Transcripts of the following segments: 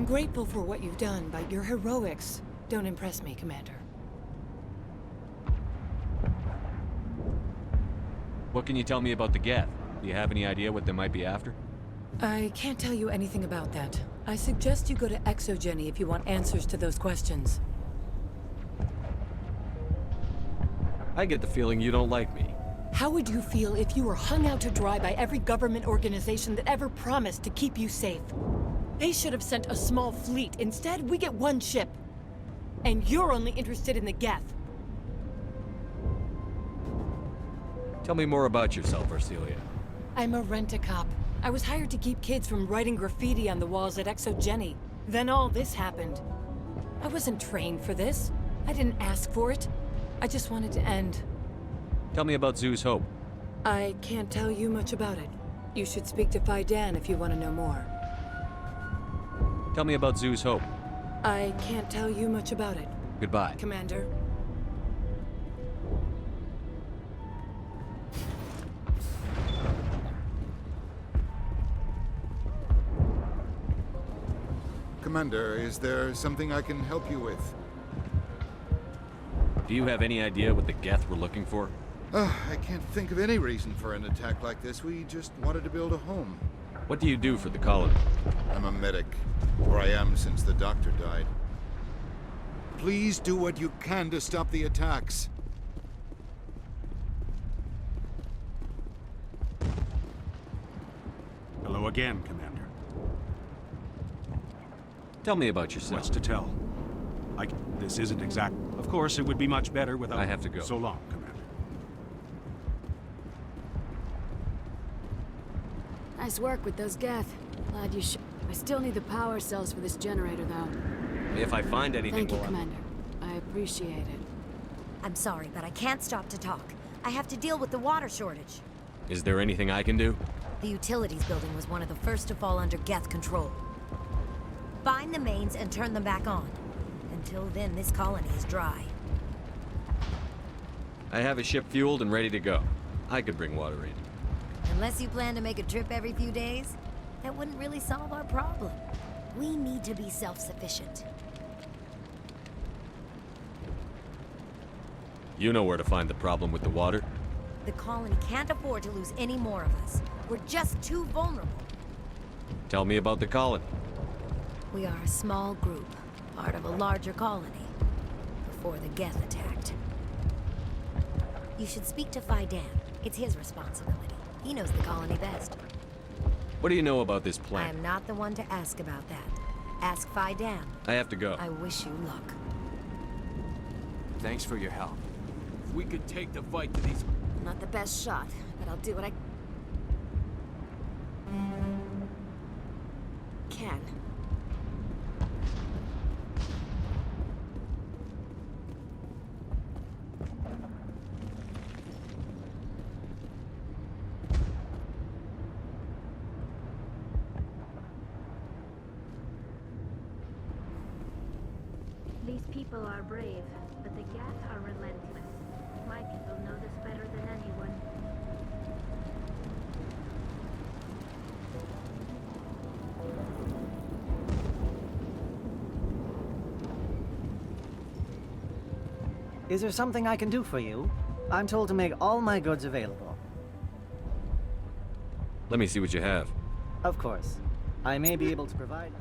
grateful for what you've done, but your heroics don't impress me, Commander. What can you tell me about the Geth? Do you have any idea what they might be after? I can't tell you anything about that. I suggest you go to Exogeny if you want answers to those questions. I get the feeling you don't like me. How would you feel if you were hung out to dry by every government organization that ever promised to keep you safe? They should have sent a small fleet. Instead, we get one ship. And you're only interested in the Geth. Tell me more about yourself, Arcelia. I'm a rent-a-cop. I was hired to keep kids from writing graffiti on the walls at Exogeny. Then all this happened. I wasn't trained for this. I didn't ask for it. I just wanted to end. Tell me about Zhu's Hope. I can't tell you much about it. You should speak to Faidan if you want to know more. Tell me about Zhu's Hope. I can't tell you much about it, Goodbye. Commander. Commander, is there something I can help you with? Do you have any idea what the Geth were looking for? I can't think of any reason for an attack like this. We just wanted to build a home. What do you do for the colony? I'm a medic, or I am since the doctor died. Please do what you can to stop the attacks. Hello again, Commander. Tell me about yourself. What's to tell? This isn't exact. Of course, it would be much better without... I have to go. So long, Commander. Nice work with those Geth. Glad you I still need the power cells for this generator, though. If I find anything... Thank you, Commander. I appreciate it. I'm sorry, but I can't stop to talk. I have to deal with the water shortage. Is there anything I can do? The utilities building was one of the first to fall under Geth control. Find the mains and turn them back on. Until then, this colony is dry. I have a ship fueled and ready to go. I could bring water in. Unless you plan to make a trip every few days, that wouldn't really solve our problem. We need to be self-sufficient. You know where to find the problem with the water? The colony can't afford to lose any more of us. We're just too vulnerable. Tell me about the colony. We are a small group, part of a larger colony, before the Geth attacked. You should speak to Faidan. It's his responsibility. He knows the colony best. What do you know about this I planet? am not the one to ask about that. Ask Faidan. I have to go. I wish you luck. Thanks for your help. If we could take the fight to these... I'm not the best shot, but I'll do what I can. These people are brave, but the Geth are relentless. My people know this better than anyone. Is there something I can do for you? I'm told to make all my goods available. Let me see what you have. Of course. I may be able to provide...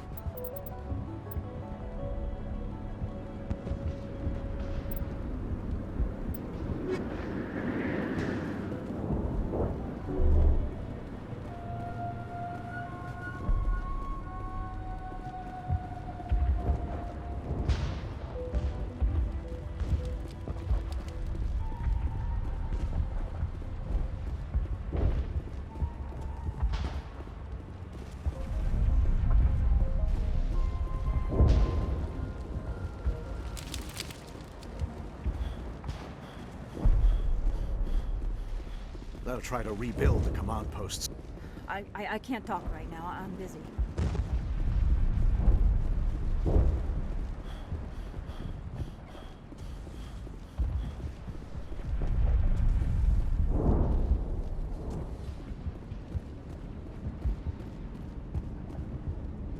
They'll try to rebuild the command posts. I can't talk right now. I'm busy.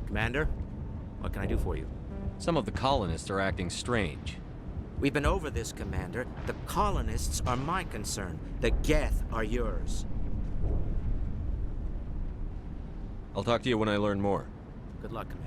Commander? What can I do for you? Some of the colonists are acting strange. We've been over this, Commander. The colonists are my concern. The Geth are yours. I'll talk to you when I learn more. Good luck, Commander.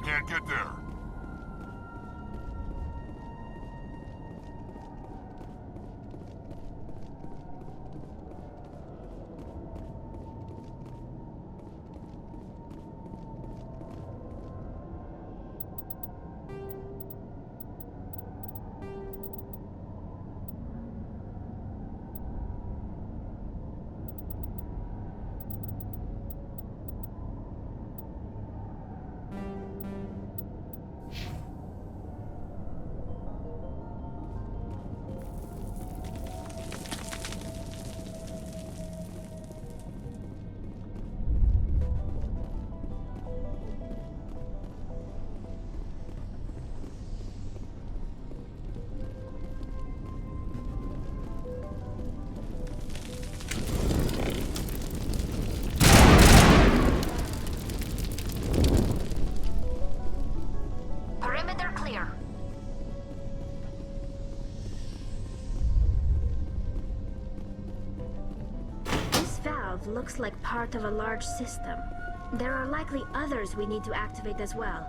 Can't get there. Looks like part of a large system. There are likely others we need to activate as well.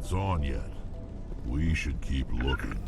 lights on yet. We should keep looking.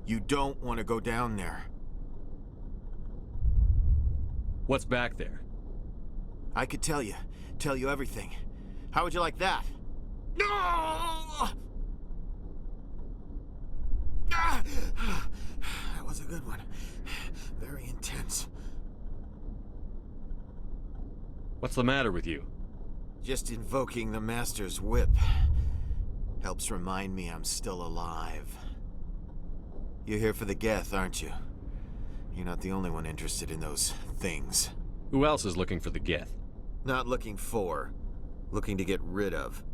You don't want to go down there. What's back there? I could tell you everything. How would you like that? No! That was a good one. Very intense. What's the matter with you? Just invoking the Master's whip helps remind me I'm still alive. You're here for the Geth, aren't you? You're not the only one interested in those things. Who else is looking for the Geth? Not looking for. Looking to get rid of.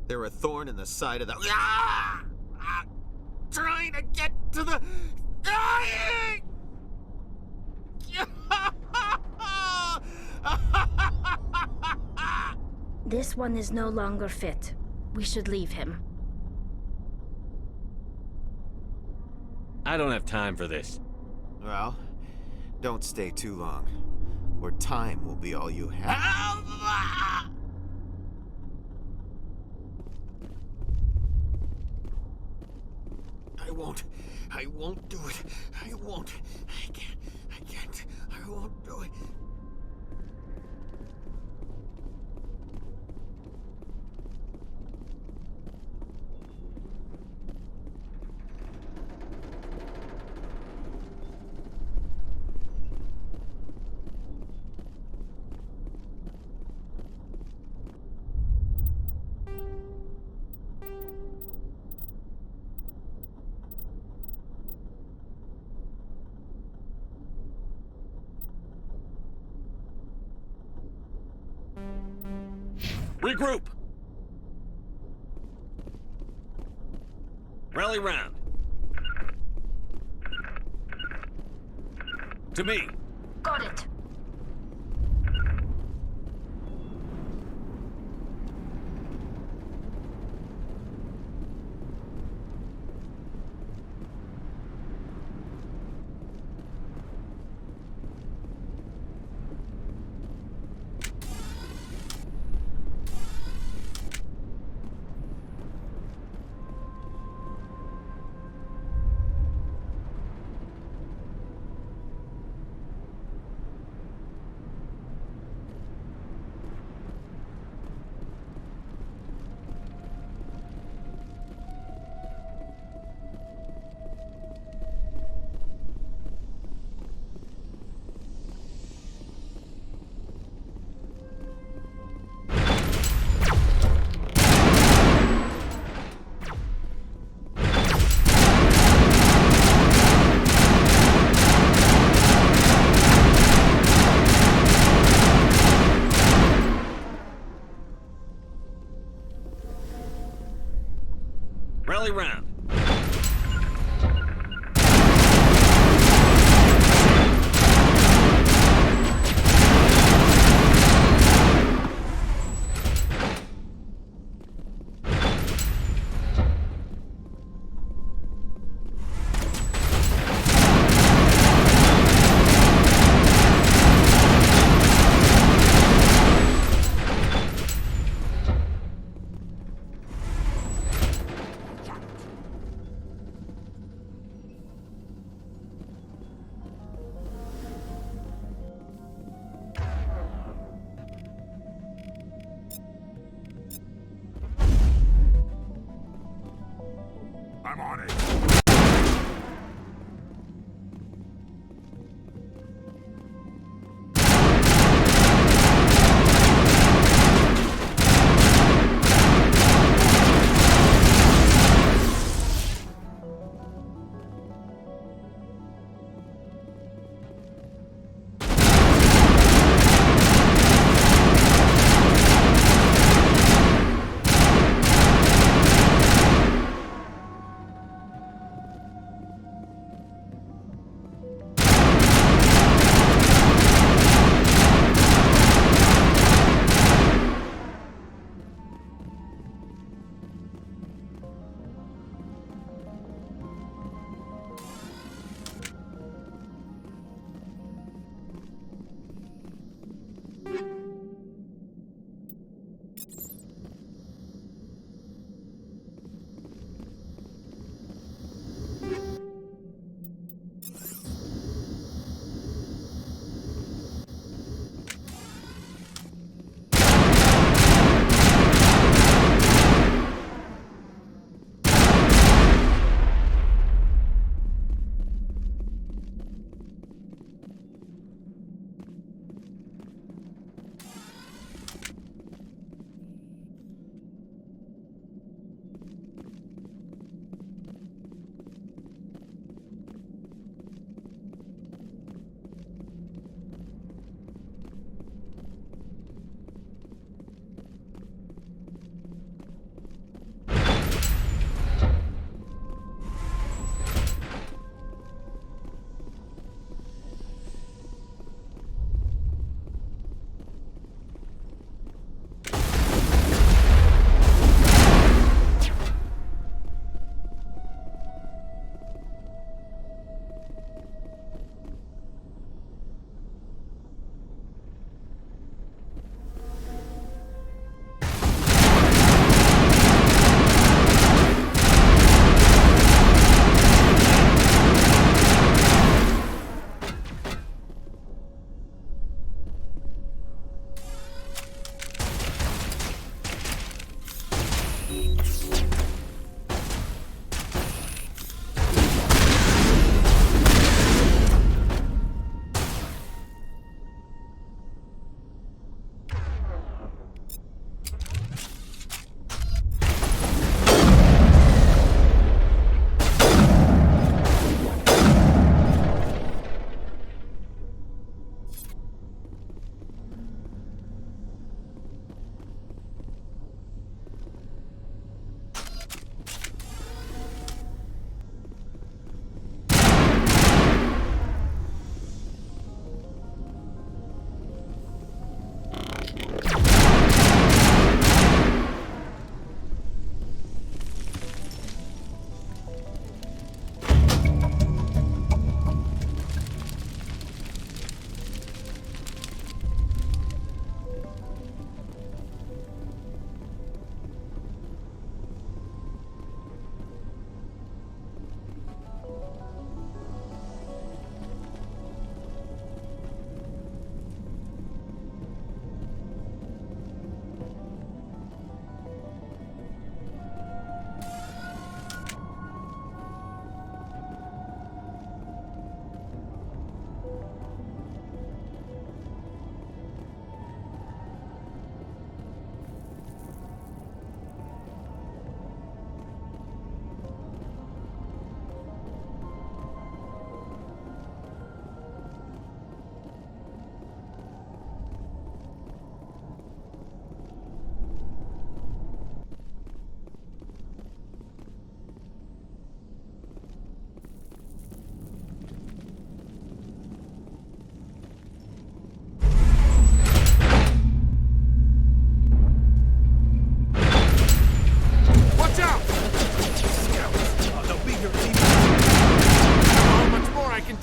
They're a thorn in the side of the... Trying to get to the... This one is no longer fit. We should leave him. I don't have time for this. Well, don't stay too long, or time will be all you have. I won't do it. I won't. I can't. I won't do it. Regroup! Rally round. To me. Got it. I'm on it.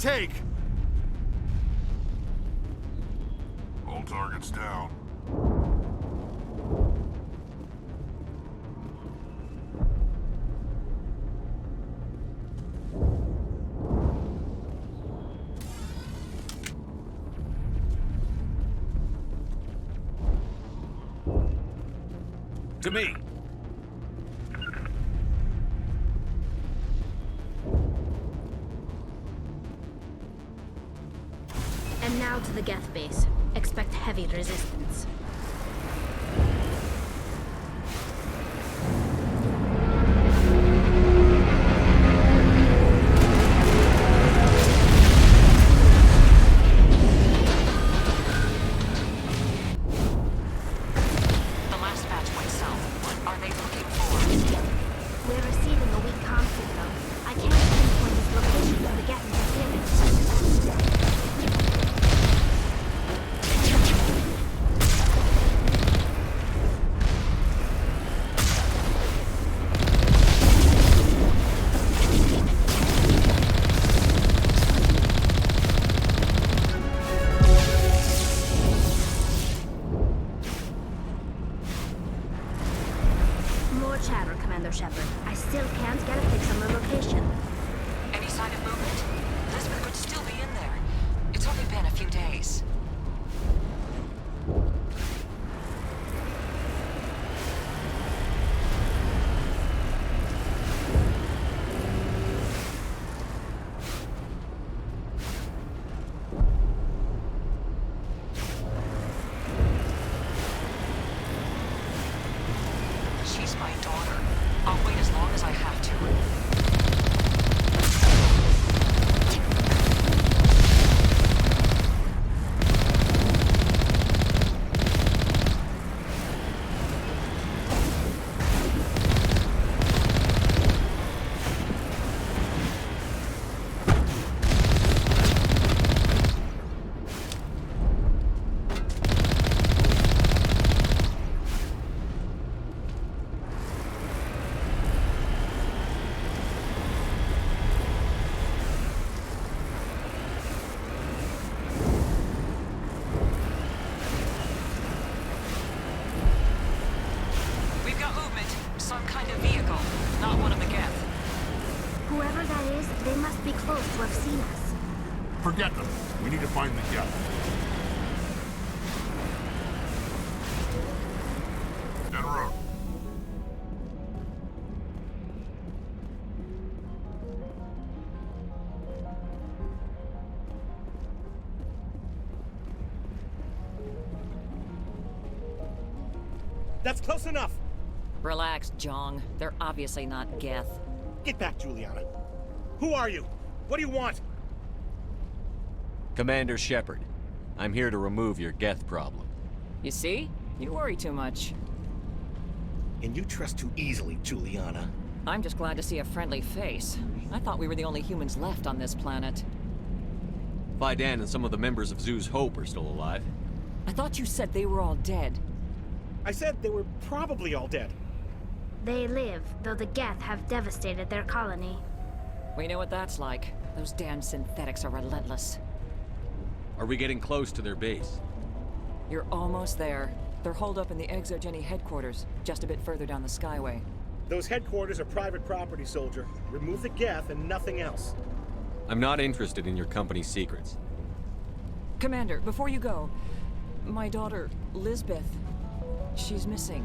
take! All targets down. To me. now to the Geth base. Expect heavy resistance. Forget them. We need to find the Geth. En route. That's close enough. Relax, Jong. They're obviously not Geth. Get back, Juliana. Who are you? What do you want? Commander Shepard. I'm here to remove your Geth problem. You see? You worry too much. And you trust too easily, Juliana. I'm just glad to see a friendly face. I thought we were the only humans left on this planet. Fidan and some of the members of Zoo's Hope are still alive. I thought you said they were all dead. I said they were probably all dead. They live, though the Geth have devastated their colony. We know what that's like. Those damn synthetics are relentless. Are we getting close to their base? You're almost there. They're holed up in the Exogeny headquarters, just a bit further down the Skyway. Those headquarters are private property, soldier. Remove the Geth and nothing else. I'm not interested in your company's secrets. Commander, before you go, my daughter, Lisbeth, she's missing.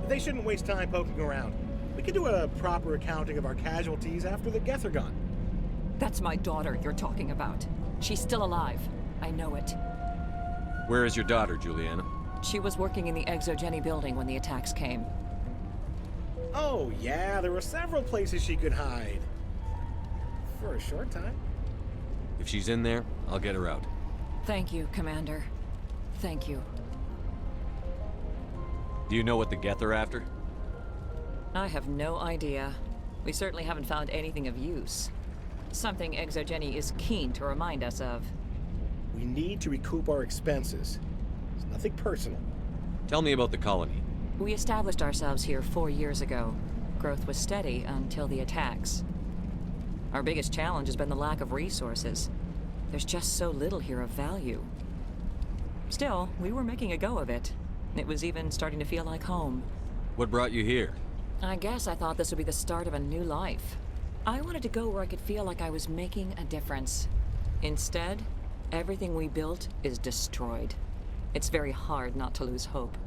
They shouldn't waste time poking around. We can do a proper accounting of our casualties after the Geth are gone. That's my daughter you're talking about. She's still alive. I know it. Where is your daughter, Juliana? She was working in the Exogeny building when the attacks came. Oh, yeah, there were several places she could hide. For a short time. If she's in there, I'll get her out. Thank you, Commander. Thank you. Do you know what the Geth are after? I have no idea. We certainly haven't found anything of use. Something Exogeny is keen to remind us of. We need to recoup our expenses. It's nothing personal. Tell me about the colony. We established ourselves here 4 years ago. Growth was steady until the attacks. Our biggest challenge has been the lack of resources. There's just so little here of value. Still, we were making a go of it. It was even starting to feel like home. What brought you here? I guess I thought this would be the start of a new life. I wanted to go where I could feel like I was making a difference. Instead, everything we built is destroyed. It's very hard not to lose hope.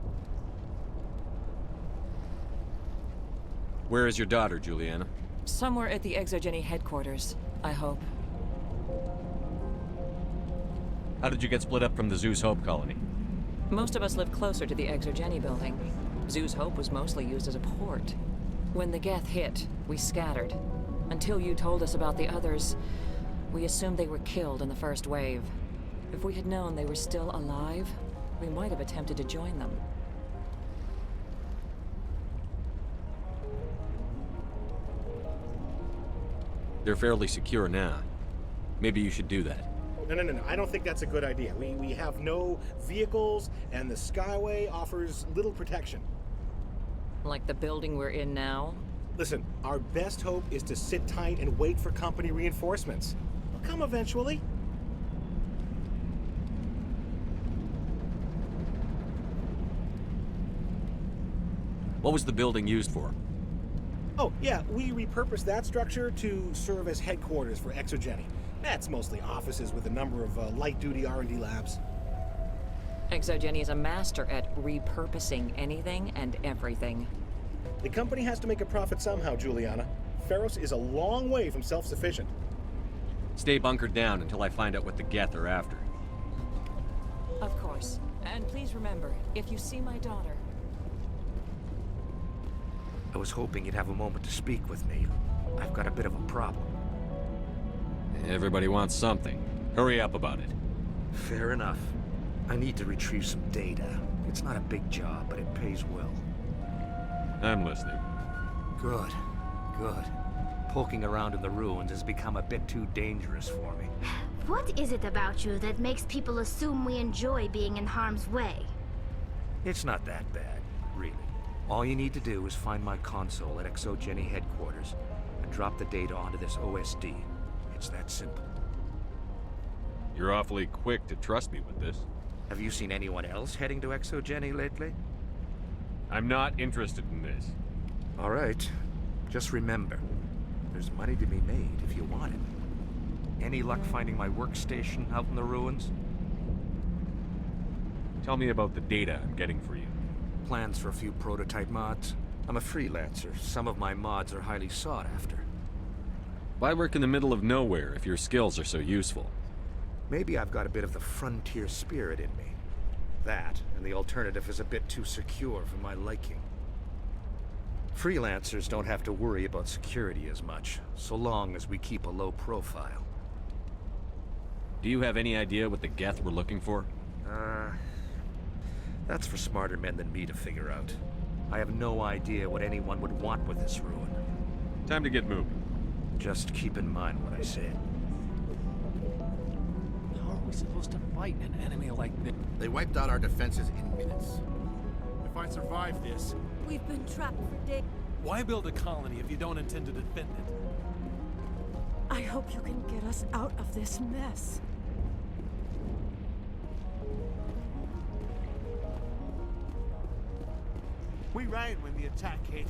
Where is your daughter, Juliana? Somewhere at the Exogeny headquarters, I hope. How did you get split up from the Zeus Hope colony? Most of us lived closer to the Exogeny building. Zeus Hope was mostly used as a port. When the Geth hit, we scattered. Until you told us about the others, we assumed they were killed in the first wave. If we had known they were still alive, we might have attempted to join them. They're fairly secure now. Maybe you should do that. No. I don't think that's a good idea. We have no vehicles, and the Skyway offers little protection. Like the building we're in now? Listen, our best hope is to sit tight and wait for company reinforcements. They'll come eventually. What was the building used for? Oh, yeah, we repurposed that structure to serve as headquarters for Exogeny. That's mostly offices with a number of light-duty R&D labs. Exogeny is a master at repurposing anything and everything. The company has to make a profit somehow, Juliana. Feros is a long way from self-sufficient. Stay bunkered down until I find out what the Geth are after. Of course. And please remember, if you see my daughter... I was hoping you'd have a moment to speak with me. I've got a bit of a problem. Everybody wants something. Hurry up about it. Fair enough. I need to retrieve some data. It's not a big job, but it pays well. I'm listening. Good. Poking around in the ruins has become a bit too dangerous for me. What is it about you that makes people assume we enjoy being in harm's way? It's not that bad, really. All you need to do is find my console at Exogeny headquarters and drop the data onto this OSD. It's that simple. You're awfully quick to trust me with this. Have you seen anyone else heading to Exogeny lately? I'm not interested in this. All right. Just remember, there's money to be made if you want it. Any luck finding my workstation out in the ruins? Tell me about the data I'm getting for you. Plans for a few prototype mods. I'm a freelancer. Some of my mods are highly sought after. Why work in the middle of nowhere if your skills are so useful? Maybe I've got a bit of the frontier spirit in me. That, and the alternative is a bit too secure for my liking. Freelancers don't have to worry about security as much, so long as we keep a low profile. Do you have any idea what the Geth were looking for? That's for smarter men than me to figure out. I have no idea what anyone would want with this ruin. Time to get moving. Just keep in mind what I said. How are we supposed to fight an enemy like this? They wiped out our defenses in minutes. If I survive this... We've been trapped for days. Why build a colony if you don't intend to defend it? I hope you can get us out of this mess. We ran when the attack hit.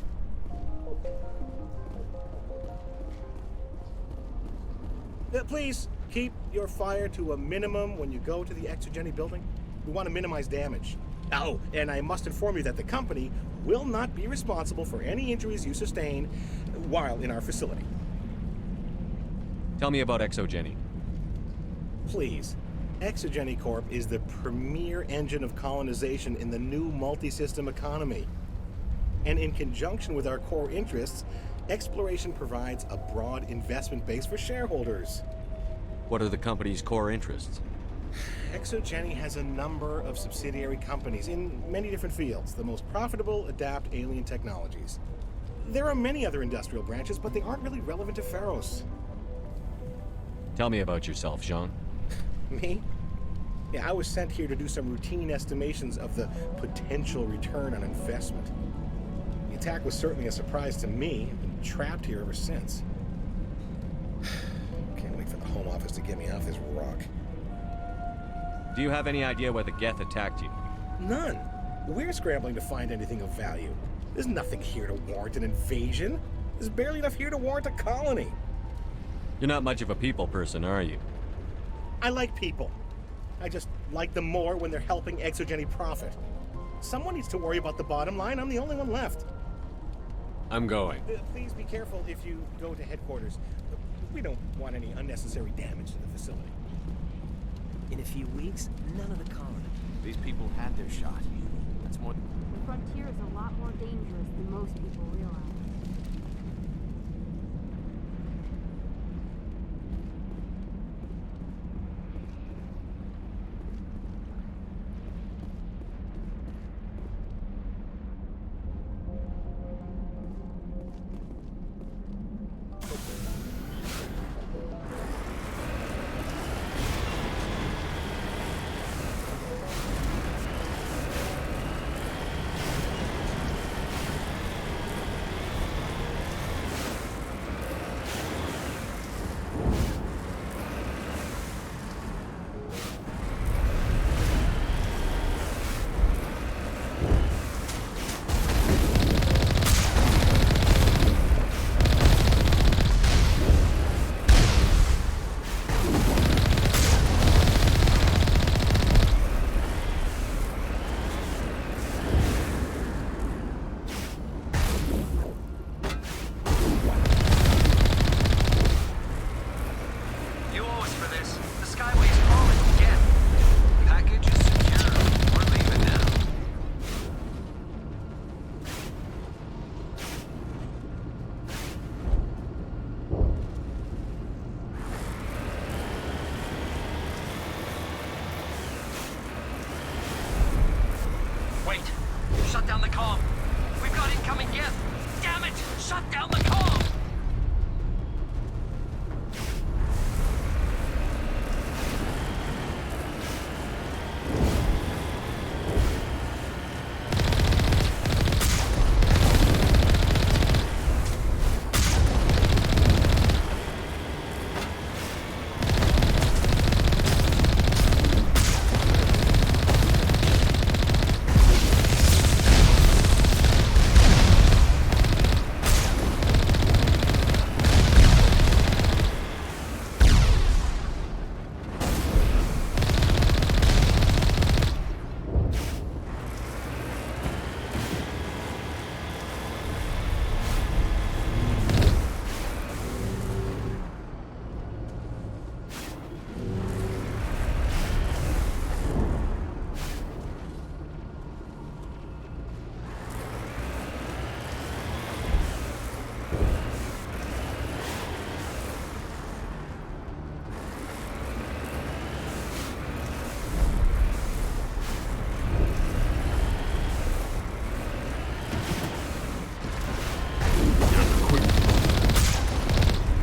Please, keep your fire to a minimum when you go to the Exogeny building. We want to minimize damage. Oh, and I must inform you that the company will not be responsible for any injuries you sustain while in our facility. Tell me about Exogeny. Please. Exogeny Corp is the premier engine of colonization in the new multi-system economy. And in conjunction with our core interests, exploration provides a broad investment base for shareholders. What are the company's core interests? Exogeny has a number of subsidiary companies in many different fields. The most profitable adapt alien technologies. There are many other industrial branches, but they aren't really relevant to Feros. Tell me about yourself, Jean. Me? Yeah, I was sent here to do some routine estimations of the potential return on investment. The attack was certainly a surprise to me. I've been trapped here ever since. Can't wait for the Home Office to get me off this rock. Do you have any idea why the Geth attacked you? None. We're scrambling to find anything of value. There's nothing here to warrant an invasion. There's barely enough here to warrant a colony. You're not much of a people person, are you? I like people. I just like them more when they're helping Exogeny profit. Someone needs to worry about the bottom line. I'm the only one left. I'm going. Please be careful if you go to headquarters. We don't want any unnecessary damage to the facility. In a few weeks, none of the colony. These people had their shot. That's more... The frontier is a lot more dangerous than most people realize. Shut down the comm. We've got incoming geth. Damn it! Shut down the comm!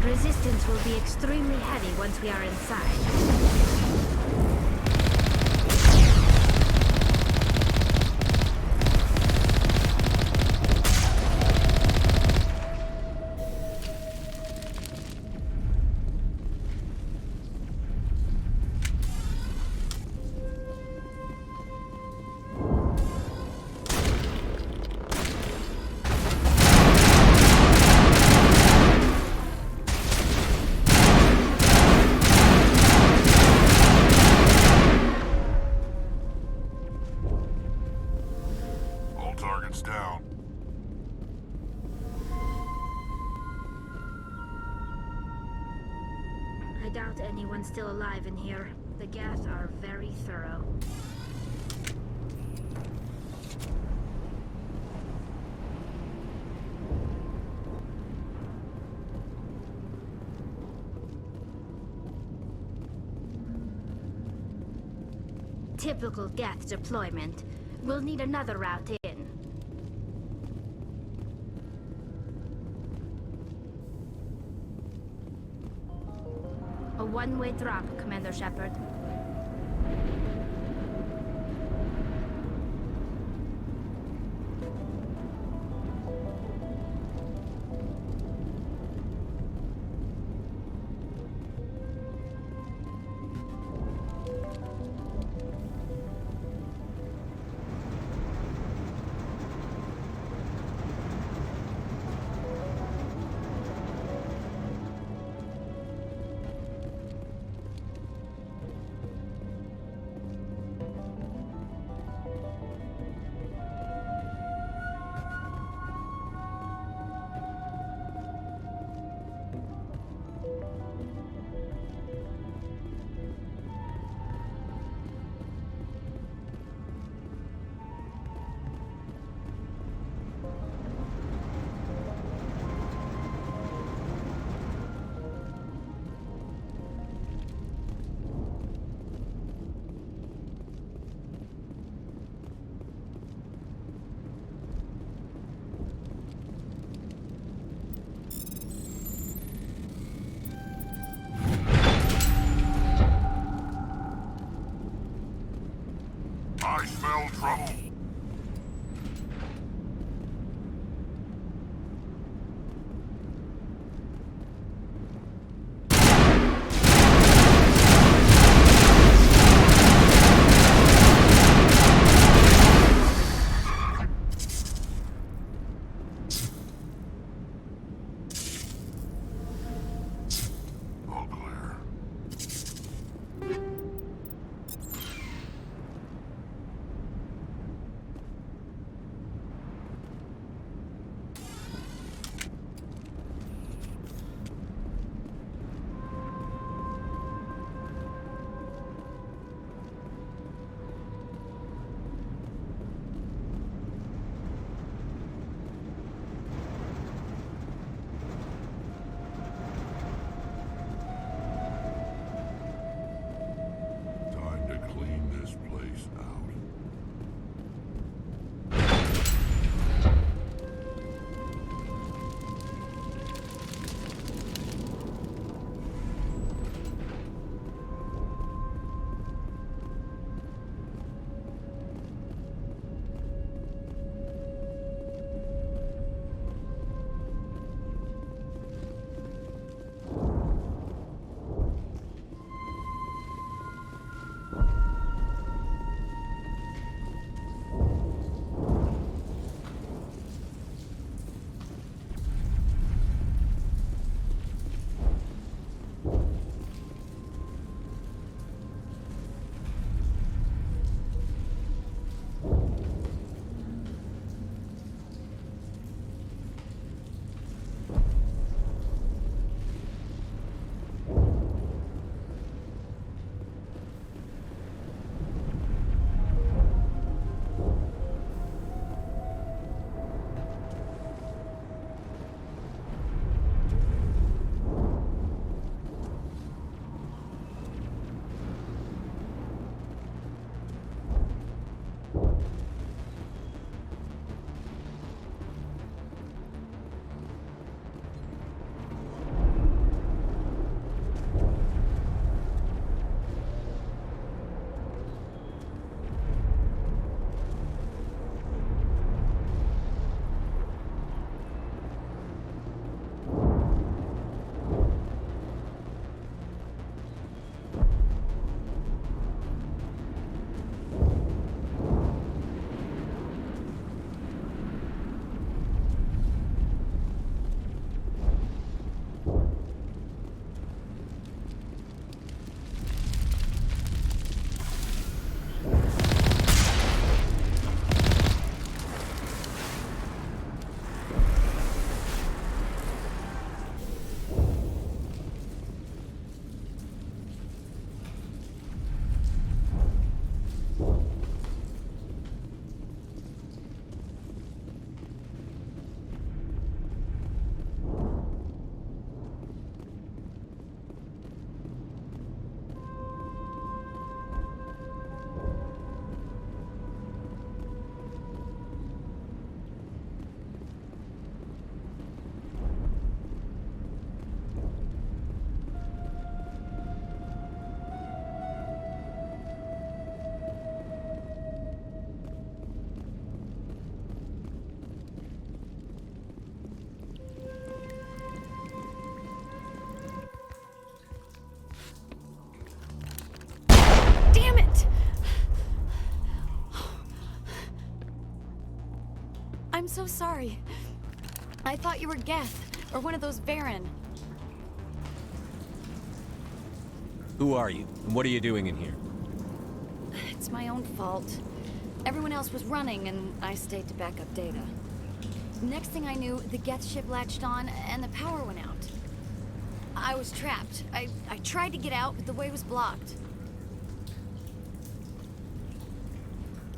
Resistance will be extremely heavy once we are inside. Targets down. I doubt anyone's still alive in here. The geth are very thorough. Typical geth deployment. We'll need another route in. A one-way drop, Commander Shepard. so sorry. I thought you were Geth, or one of those Varen. Who are you, and what are you doing in here? It's my own fault. Everyone else was running, and I stayed to back up data. Next thing I knew, the Geth ship latched on, and the power went out. I was trapped. I tried to get out, but the way was blocked.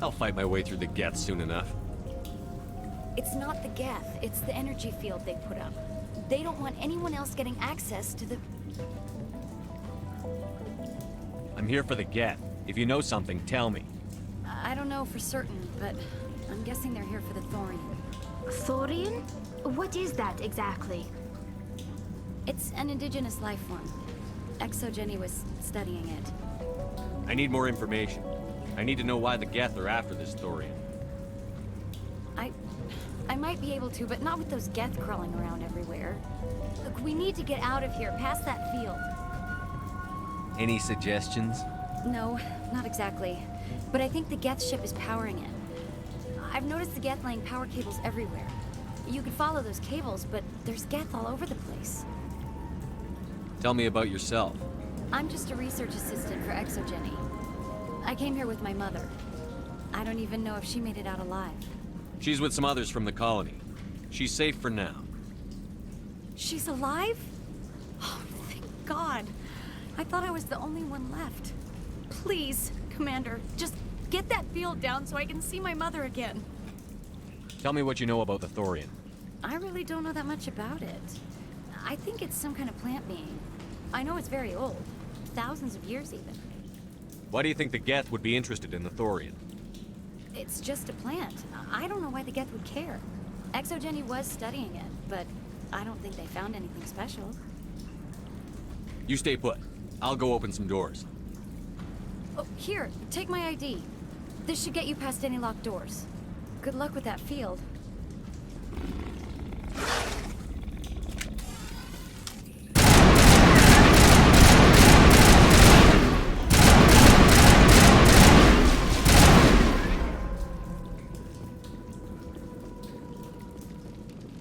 I'll fight my way through the Geth soon enough. It's not the Geth, it's the energy field they put up. They don't want anyone else getting access to the... I'm here for the Geth. If you know something, tell me. I don't know for certain, but I'm guessing they're here for the Thorian. Thorian? What is that exactly? It's an indigenous life form. Exogeny was studying it. I need more information. I need to know why the Geth are after this Thorian. I might be able to, but not with those Geth crawling around everywhere. Look, we need to get out of here, past that field. Any suggestions? No, not exactly. But I think the Geth ship is powering it. I've noticed the Geth laying power cables everywhere. You could follow those cables, but there's Geth all over the place. Tell me about yourself. I'm just a research assistant for Exogeny. I came here with my mother. I don't even know if she made it out alive. She's with some others from the colony. She's safe for now. She's alive? Oh, thank God. I thought I was the only one left. Please, Commander, just get that field down so I can see my mother again. Tell me what you know about the Thorian. I really don't know that much about it. I think it's some kind of plant being. I know it's very old. Thousands of years even. Why do you think the Geth would be interested in the Thorian? It's just a plant. I don't know why the Geth would care. Exogeny was studying it, but I don't think they found anything special. You stay put. I'll go open some doors. Oh, here, take my ID. This should get you past any locked doors. Good luck with that field.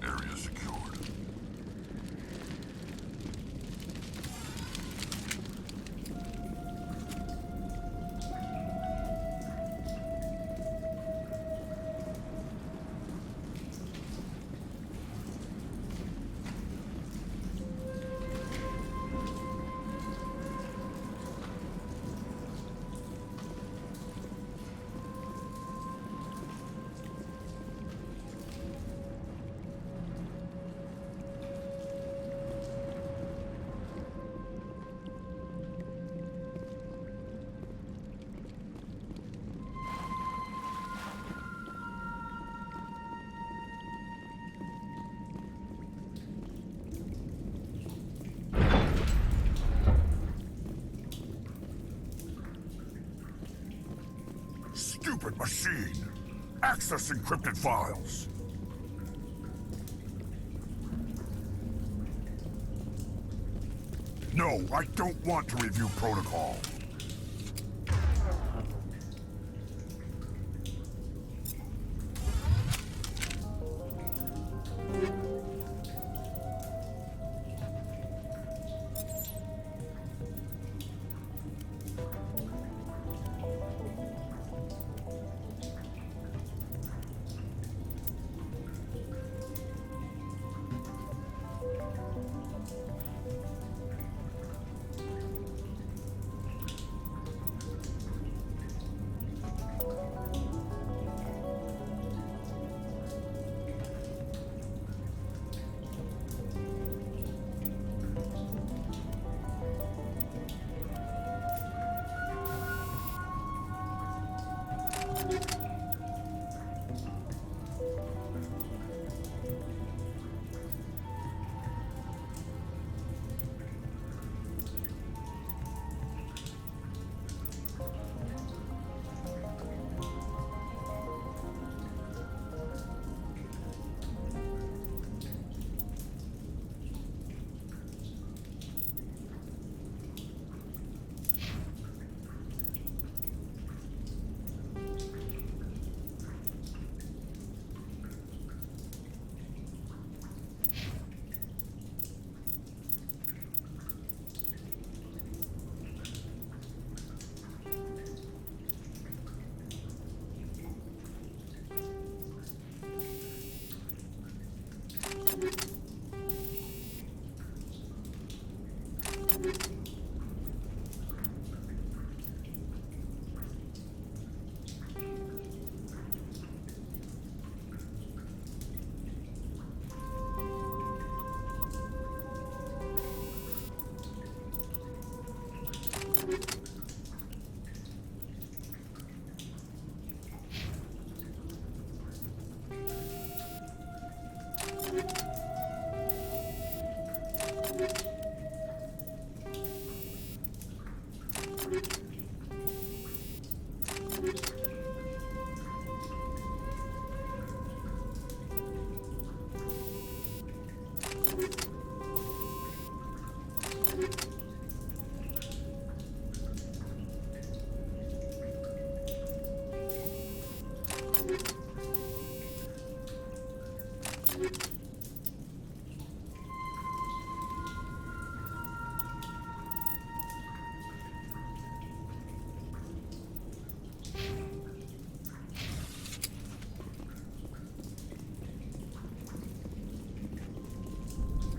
Area secured. Stupid machine! Access encrypted files! No, I don't want to review protocol.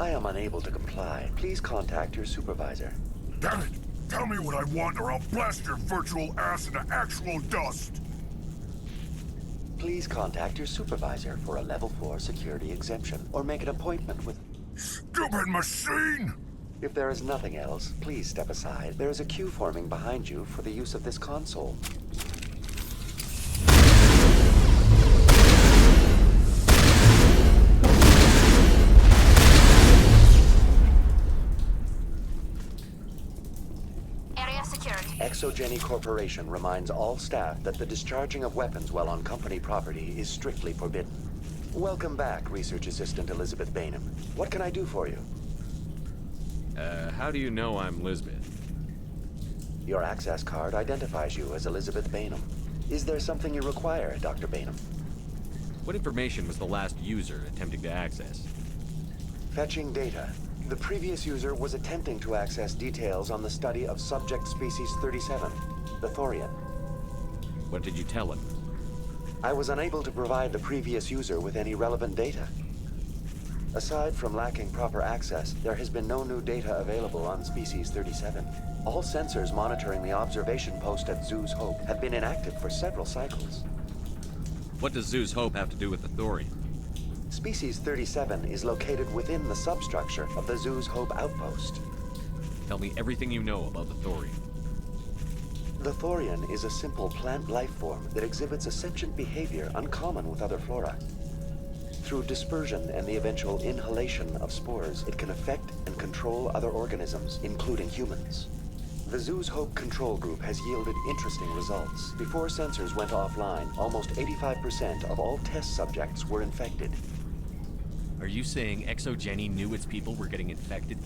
I am unable to comply. Please contact your supervisor. Damn it! Tell me what I want or I'll blast your virtual ass into actual dust! Please contact your supervisor for a level 4 security exemption, or make an appointment with... Stupid machine! If there is nothing else, please step aside. There is a queue forming behind you for the use of this console. Exogeny Corporation reminds all staff that the discharging of weapons while on company property is strictly forbidden. Welcome back, Research Assistant Elizabeth Bainham. What can I do for you? How do you know I'm Lisbeth? Your access card identifies you as Elizabeth Bainham. Is there something you require, Dr. Bainham? What information was the last user attempting to access? Fetching data. The previous user was attempting to access details on the study of subject species 37, the Thorian. What did you tell him? I was unable to provide the previous user with any relevant data. Aside from lacking proper access, there has been no new data available on species 37. All sensors monitoring the observation post at Zoo's Hope have been inactive for several cycles. What does Zoo's Hope have to do with the Thorian? Species 37 is located within the substructure of the Zoo's Hope outpost. Tell me everything you know about the Thorian. The Thorian is a simple plant life form that exhibits a sentient behavior uncommon with other flora. Through dispersion and the eventual inhalation of spores, it can affect and control other organisms, including humans. The Zoo's Hope control group has yielded interesting results. Before sensors went offline, almost 85% of all test subjects were infected. Are you saying Exogeny knew its people were getting infected?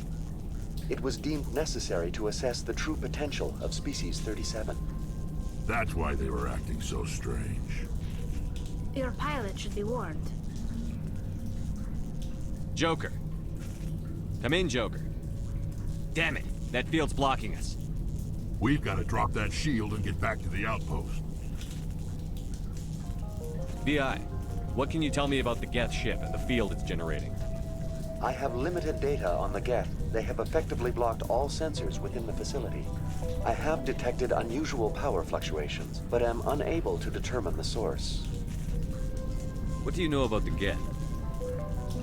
It was deemed necessary to assess the true potential of species 37. That's why they were acting so strange. Your pilot should be warned. Joker. Come in, Joker. Damn it, that field's blocking us. We've got to drop that shield and get back to the outpost. VI, what can you tell me about the Geth ship and the field it's generating? I have limited data on the Geth. They have effectively blocked all sensors within the facility. I have detected unusual power fluctuations, but am unable to determine the source. What do you know about the Geth?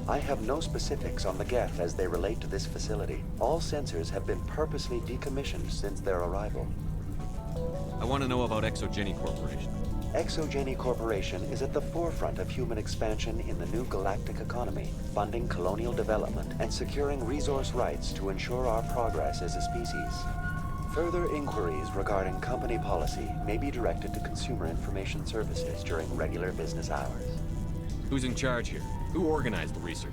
I have no specifics on the Geth as they relate to this facility. All sensors have been purposely decommissioned since their arrival. I want to know about Exogeny Corporation. Exogeny Corporation is at the forefront of human expansion in the new galactic economy, funding colonial development and securing resource rights to ensure our progress as a species. Further inquiries regarding company policy may be directed to Consumer Information Services during regular business hours. Who's in charge here? Who organized the research?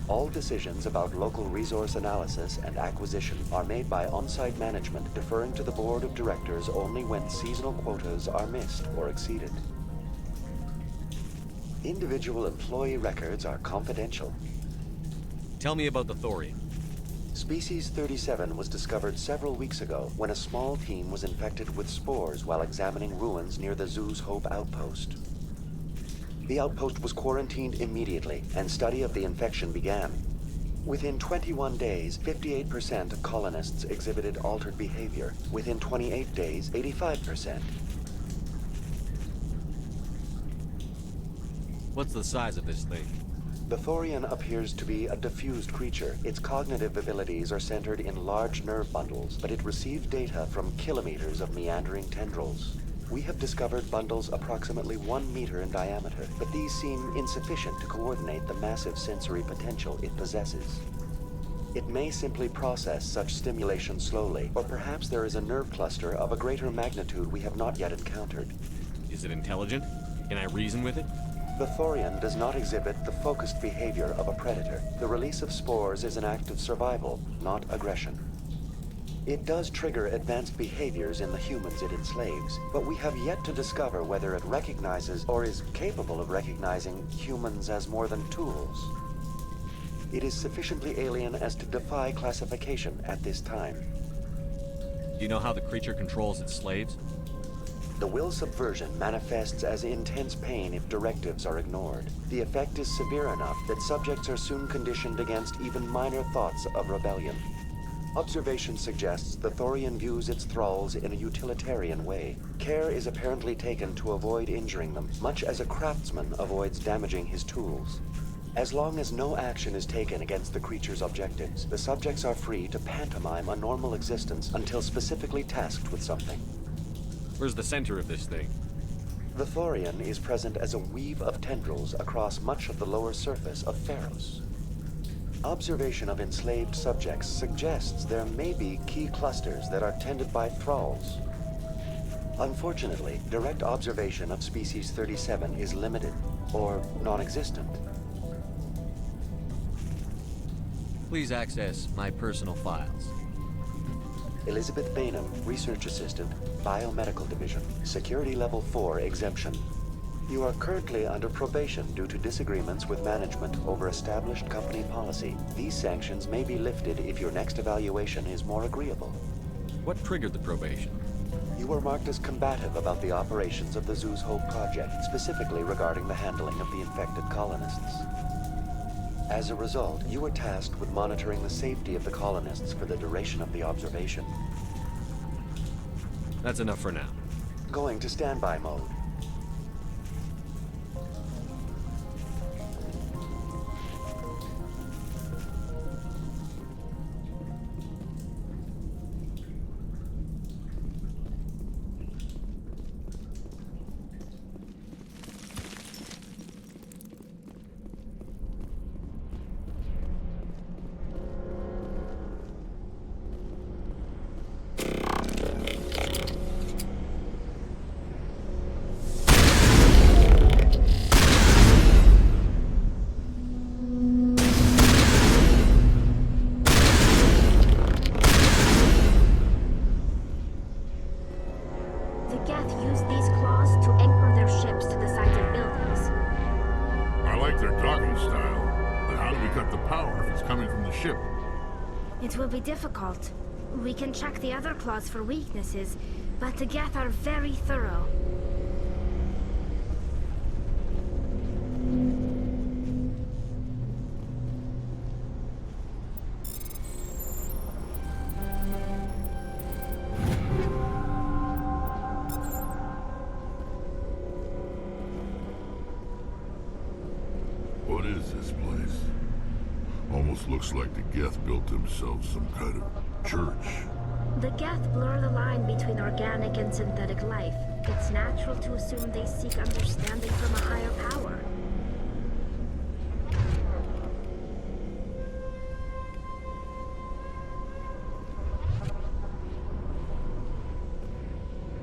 All decisions about local resource analysis and acquisition are made by on-site management, deferring to the board of directors only when seasonal quotas are missed or exceeded. Individual employee records are confidential. Tell me about the Thorian. Species 37 was discovered several weeks ago when a small team was infected with spores while examining ruins near the Zoo's Hope outpost. The outpost was quarantined immediately, and study of the infection began. Within 21 days, 58% of colonists exhibited altered behavior. Within 28 days, 85%. What's the size of this thing? The Thorian appears to be a diffused creature. Its cognitive abilities are centered in large nerve bundles, but it receives data from kilometers of meandering tendrils. We have discovered bundles approximately 1 meter in diameter, but these seem insufficient to coordinate the massive sensory potential it possesses. It may simply process such stimulation slowly, or perhaps there is a nerve cluster of a greater magnitude we have not yet encountered. Is it intelligent? Can I reason with it? The Thorian does not exhibit the focused behavior of a predator. The release of spores is an act of survival, not aggression. It does trigger advanced behaviors in the humans it enslaves, but we have yet to discover whether it recognizes or is capable of recognizing humans as more than tools. It is sufficiently alien as to defy classification at this time. Do you know how the creature controls its slaves? The will subversion manifests as intense pain if directives are ignored. The effect is severe enough that subjects are soon conditioned against even minor thoughts of rebellion. Observation suggests the Thorian views its thralls in a utilitarian way. Care is apparently taken to avoid injuring them, much as a craftsman avoids damaging his tools. As long as no action is taken against the creature's objectives, the subjects are free to pantomime a normal existence until specifically tasked with something. Where's the center of this thing? The Thorian is present as a weave of tendrils across much of the lower surface of Feros. Observation of enslaved subjects suggests there may be key clusters that are tended by thralls. Unfortunately, direct observation of species 37 is limited, or non-existent. Please access my personal files. Elizabeth Bainham, Research Assistant, Biomedical Division, Security Level 4 exemption. You are currently under probation due to disagreements with management over established company policy. These sanctions may be lifted if your next evaluation is more agreeable. What triggered the probation? You were marked as combative about the operations of the Zoo's Hope project, specifically regarding the handling of the infected colonists. As a result, you were tasked with monitoring the safety of the colonists for the duration of the observation. That's enough for now. Going to standby mode. It will be difficult. We can check the other claws for weaknesses, but the Geth are very thorough. What is this place? Almost looks like the Geth built themselves some kind of church. The Geth blur the line between organic and synthetic life. It's natural to assume they seek understanding from a higher power.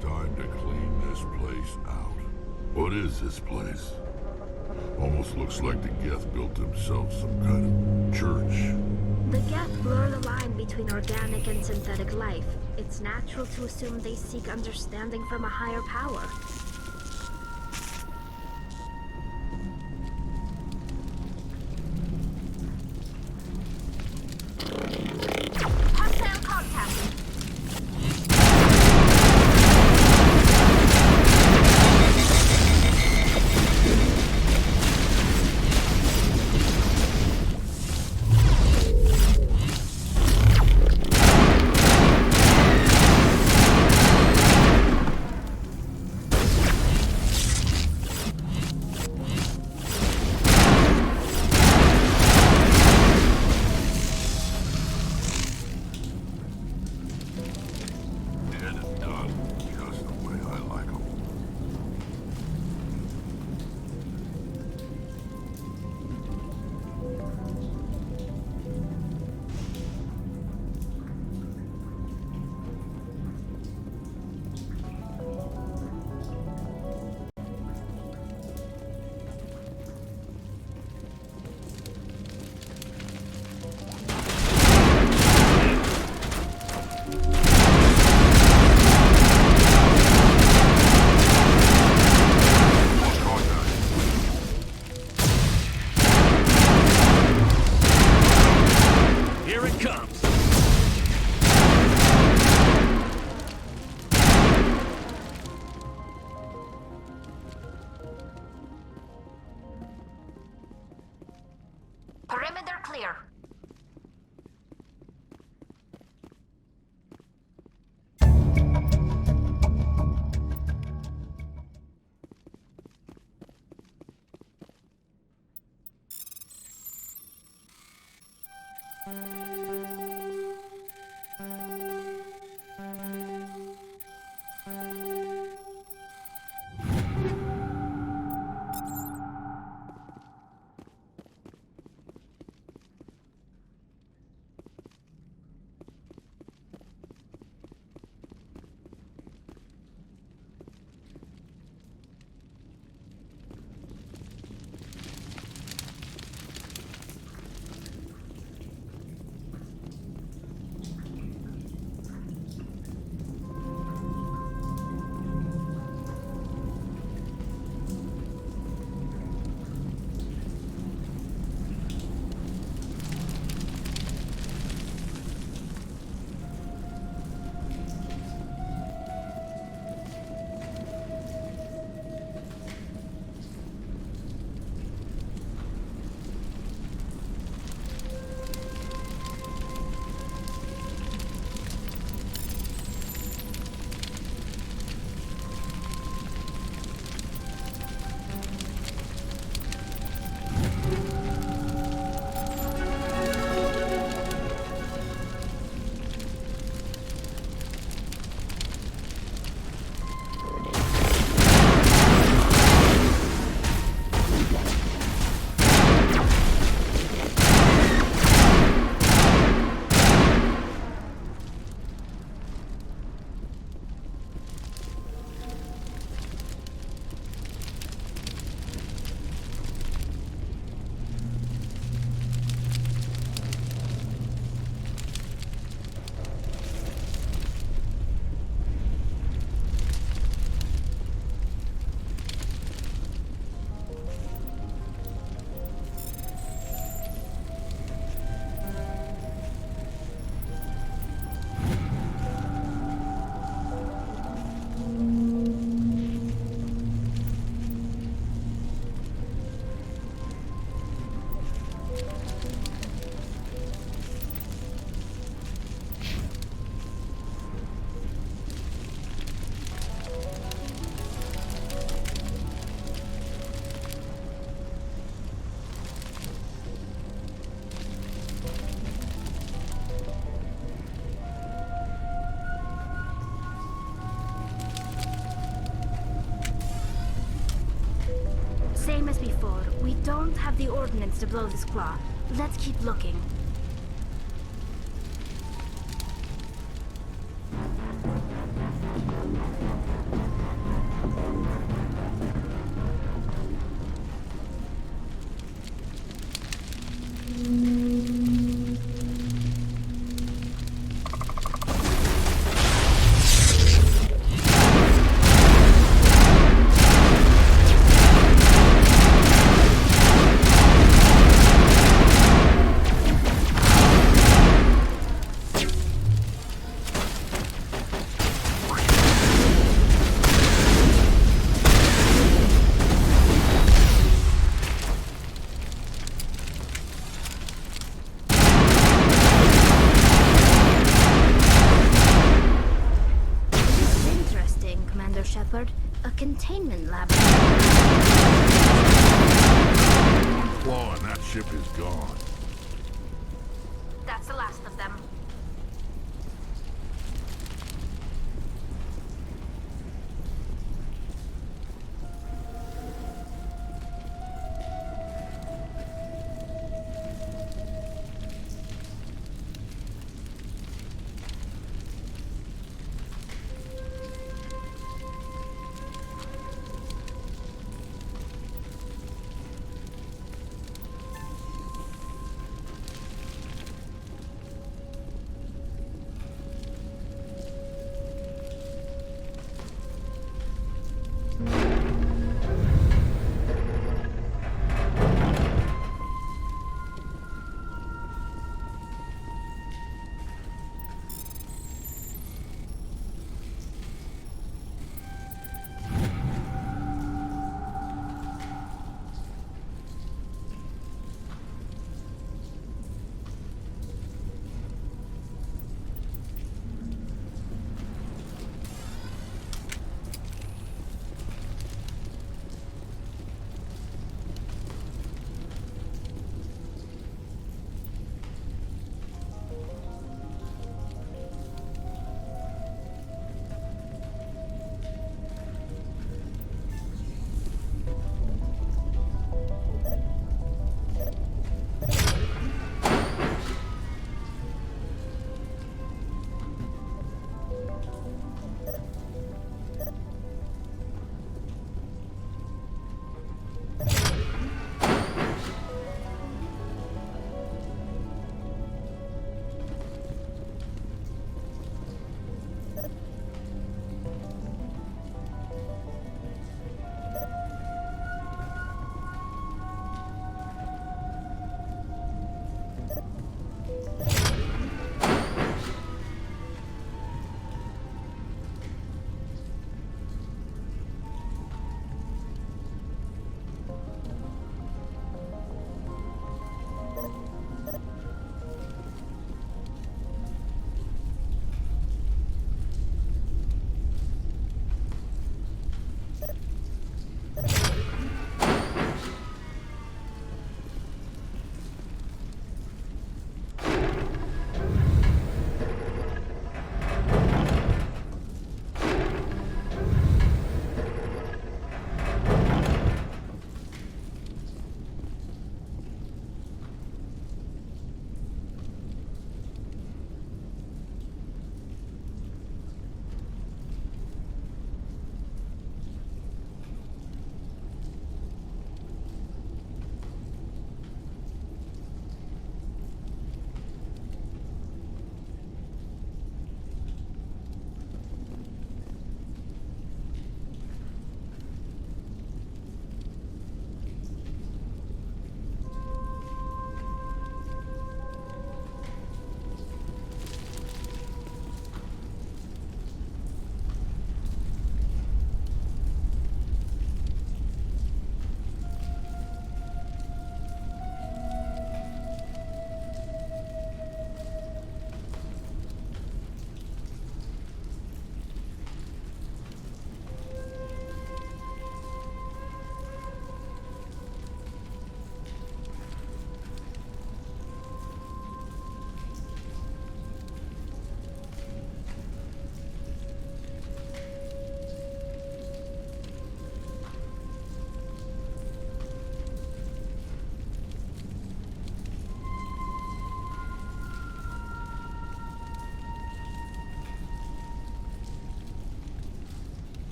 Time to clean this place out. What is this place? Almost looks like the Geth built themselves some kind of church. The Geth blur the line between organic and synthetic life. It's natural to assume they seek understanding from a higher power. Hostile contact! don't have the ordnance to blow this claw. Let's keep looking. A containment lab. Claw and that ship is gone. That's the last of them.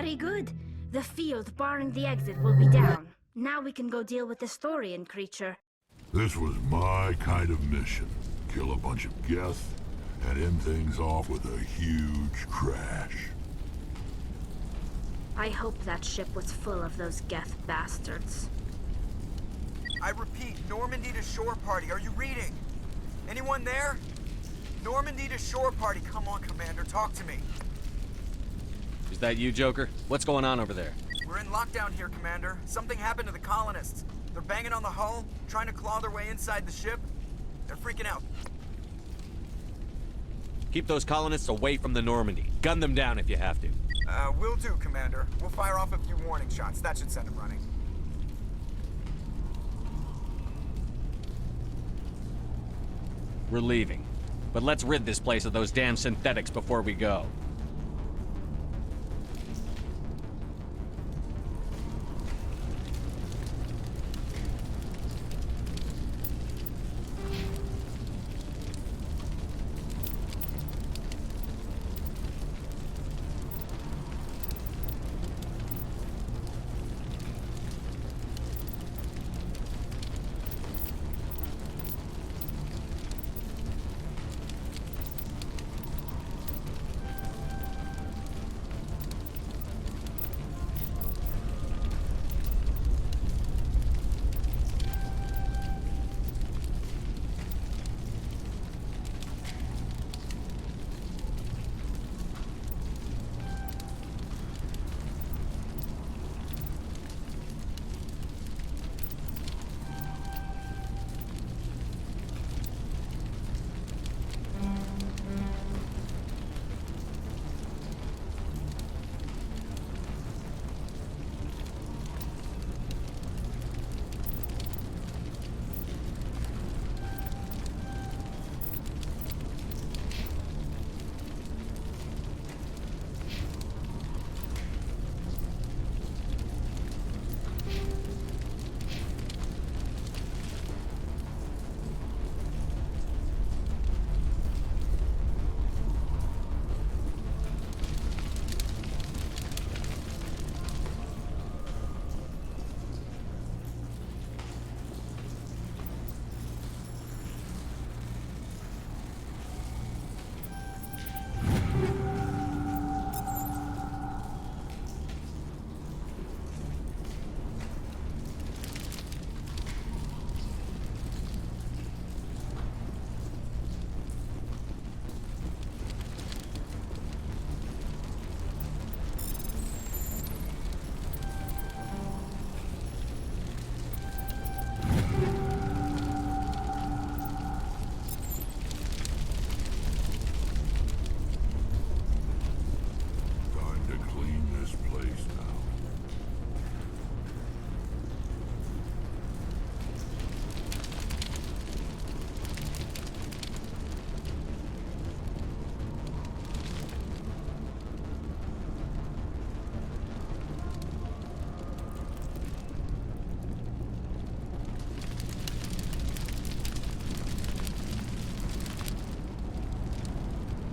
Very good. The field barring the exit will be down. Now we can go deal with this Thorian creature. This was my kind of mission. Kill a bunch of Geth and end things off with a huge crash. I hope that ship was full of those Geth bastards. I repeat, Normandy to shore party. Are you reading? Anyone there? Normandy to shore party. Come on, Commander, talk to me. Is that you, Joker? What's going on over there? We're in lockdown here, Commander. Something happened to the colonists. They're banging on the hull, trying to claw their way inside the ship. They're freaking out. Keep those colonists away from the Normandy. Gun them down if you have to. Will do, Commander. We'll fire off a few warning shots. That should send them running. We're leaving. But let's rid this place of those damn synthetics before we go.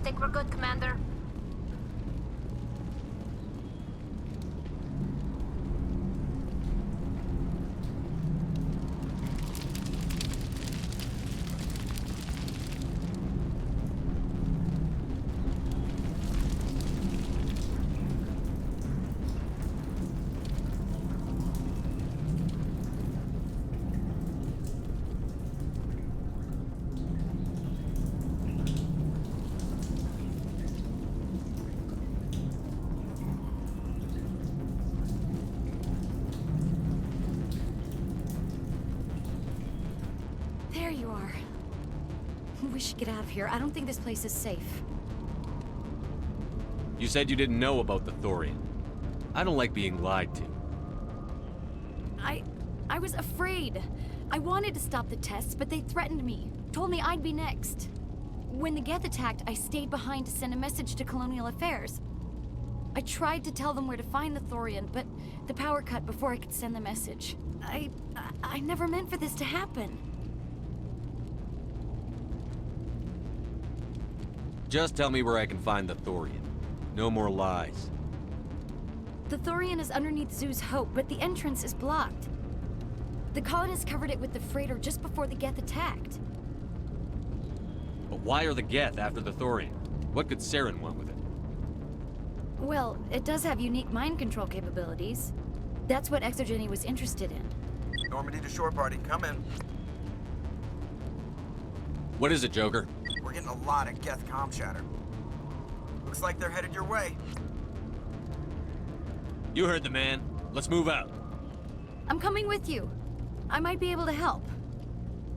Think we're good, Commander? There you are. We should get out of here. I don't think this place is safe. You said you didn't know about the Thorian. I don't like being lied to. I was afraid. I wanted to stop the tests, but they threatened me. Told me I'd be next. When the Geth attacked, I stayed behind to send a message to Colonial Affairs. I tried to tell them where to find the Thorian, but the power cut before I could send the message. I never meant for this to happen. Just tell me where I can find the Thorian. No more lies. The Thorian is underneath Zoo's Hope, but the entrance is blocked. The colonists covered it with the freighter just before the Geth attacked. But why are the Geth after the Thorian? What could Saren want with it? Well, it does have unique mind control capabilities. That's what Exogeny was interested in. Normandy to shore party, come in. What is it, Joker? We're getting a lot of Geth comm chatter. Looks like they're headed your way. You heard the man. Let's move out. I'm coming with you. I might be able to help.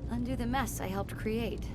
Undo the mess I helped create.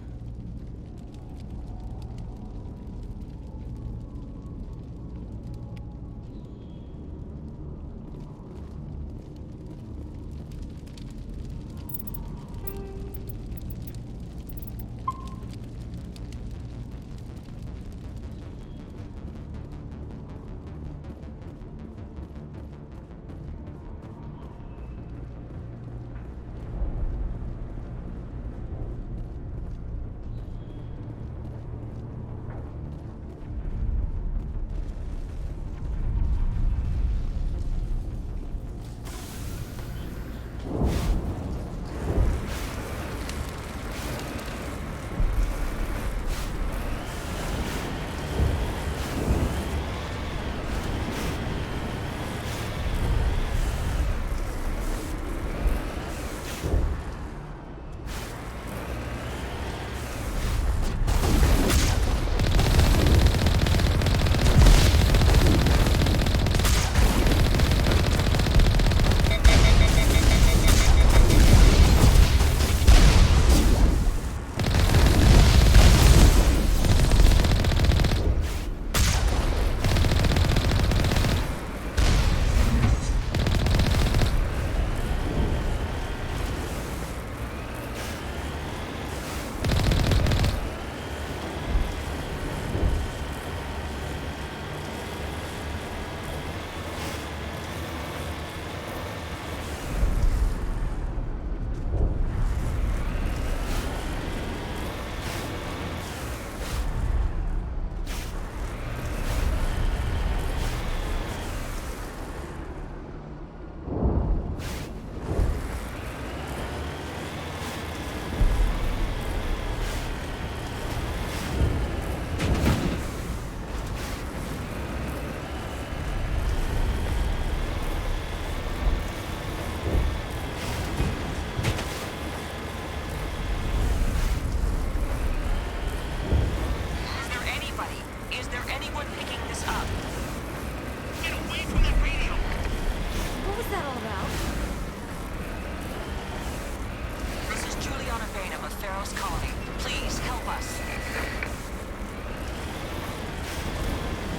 Feros colony. Please help us.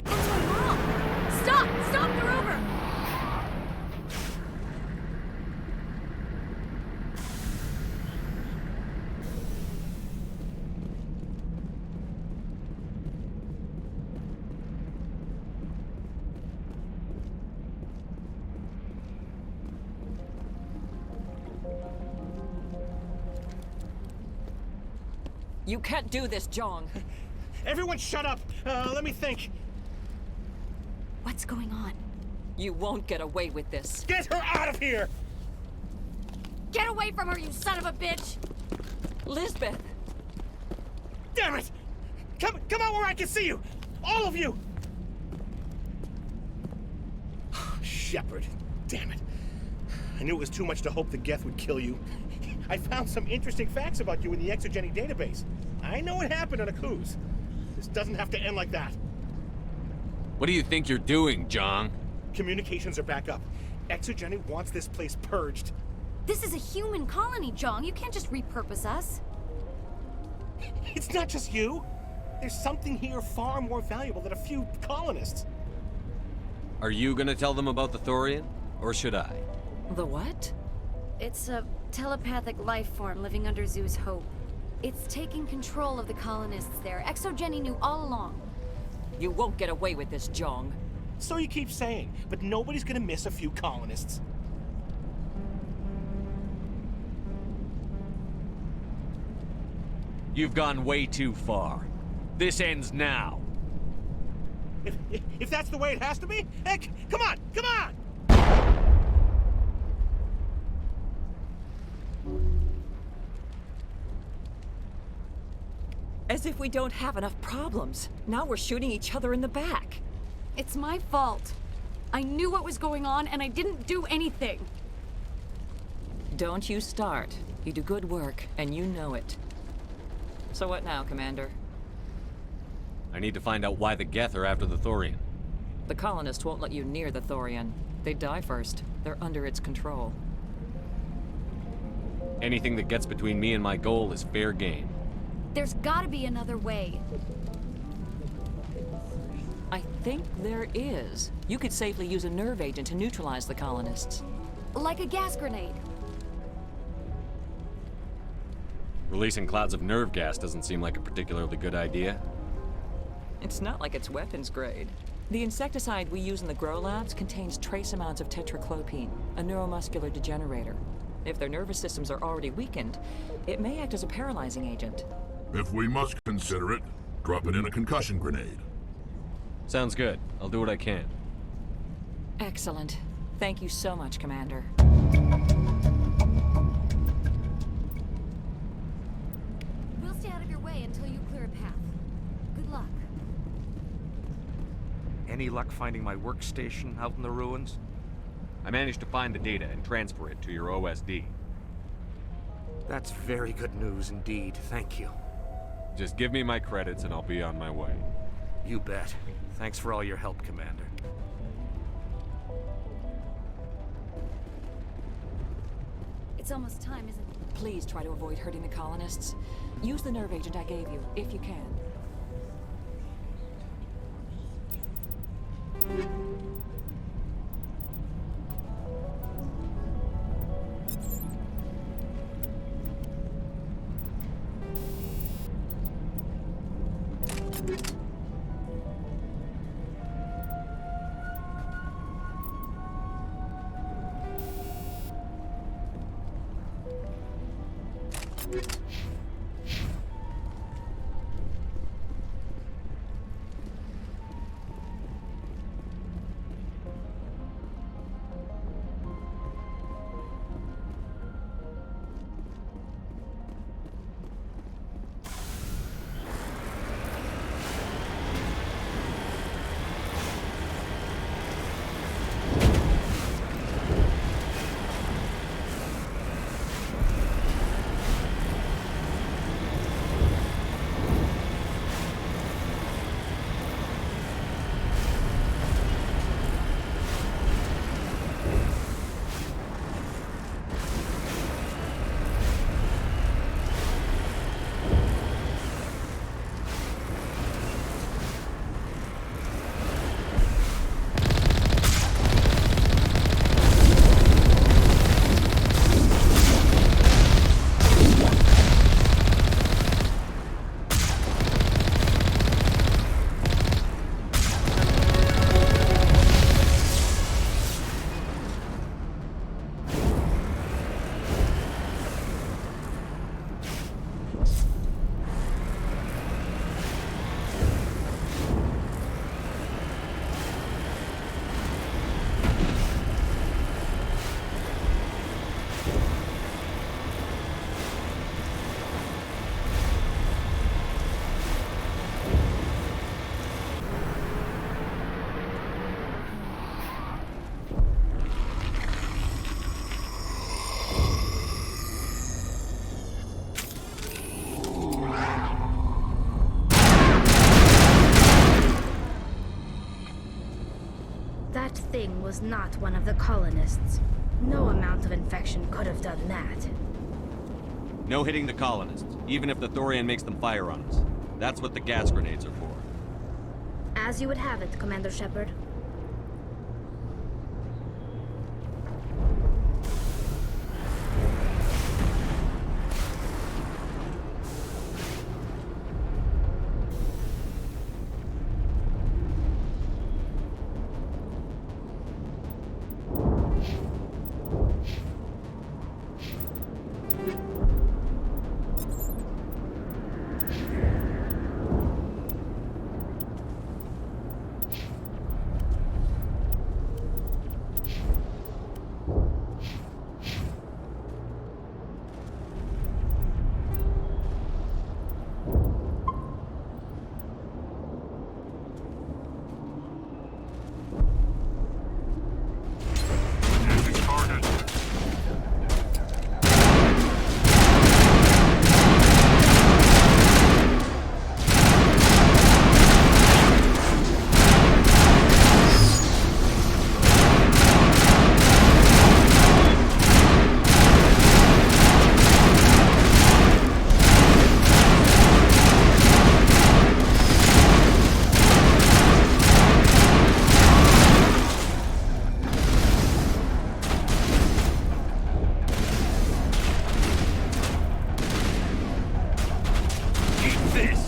What's going wrong? Stop! Stop the rover! You can't do this, Jong. Everyone shut up! Let me think. What's going on? You won't get away with this. Get her out of here! Get away from her, you son of a bitch! Lisbeth! Damn it! Come out where I can see you! All of you! Shepard, damn it. I knew it was too much to hope the Geth would kill you. I found some interesting facts about you in the Exogeny database. I know it happened on a cruise. This doesn't have to end like that. What do you think you're doing, Jong? Communications are back up. Exogeny wants this place purged. This is a human colony, Jong. You can't just repurpose us. It's not just you. There's something here far more valuable than a few colonists. Are you gonna tell them about the Thorian, or should I? The what? It's a telepathic life form living under Zoo's Hope. It's taking control of the colonists there. Exogeny knew all along. You won't get away with this, Jong. So you keep saying, but nobody's gonna miss a few colonists. You've gone way too far. This ends now. If that's the way it has to be, heck, come on, come on! As if we don't have enough problems. Now we're shooting each other in the back. It's my fault. I knew what was going on, and I didn't do anything. Don't you start. You do good work, and you know it. So what now, Commander? I need to find out why the Geth are after the Thorian. The colonists won't let you near the Thorian. They die first. They're under its control. Anything that gets between me and my goal is fair game. There's gotta be another way. I think there is. You could safely use a nerve agent to neutralize the colonists. Like a gas grenade. Releasing clouds of nerve gas doesn't seem like a particularly good idea. It's not like it's weapons grade. The insecticide we use in the grow labs contains trace amounts of tetraclopine, a neuromuscular degenerator. If their nervous systems are already weakened, it may act as a paralyzing agent. If we must consider it, drop it in a concussion grenade. Sounds good. I'll do what I can. Excellent. Thank you so much, Commander. We'll stay out of your way until you clear a path. Good luck. Any luck finding my workstation out in the ruins? I managed to find the data and transfer it to your OSD. That's very good news indeed. Thank you. Just give me my credits and I'll be on my way. You bet. Thanks for all your help, Commander. It's almost time, isn't it? Please try to avoid hurting the colonists. Use the nerve agent I gave you, if you can. That thing was not one of the colonists. No amount of infection could have done that. No hitting the colonists, even if the Thorian makes them fire on us. That's what the gas grenades are for. As you would have it, Commander Shepard. this!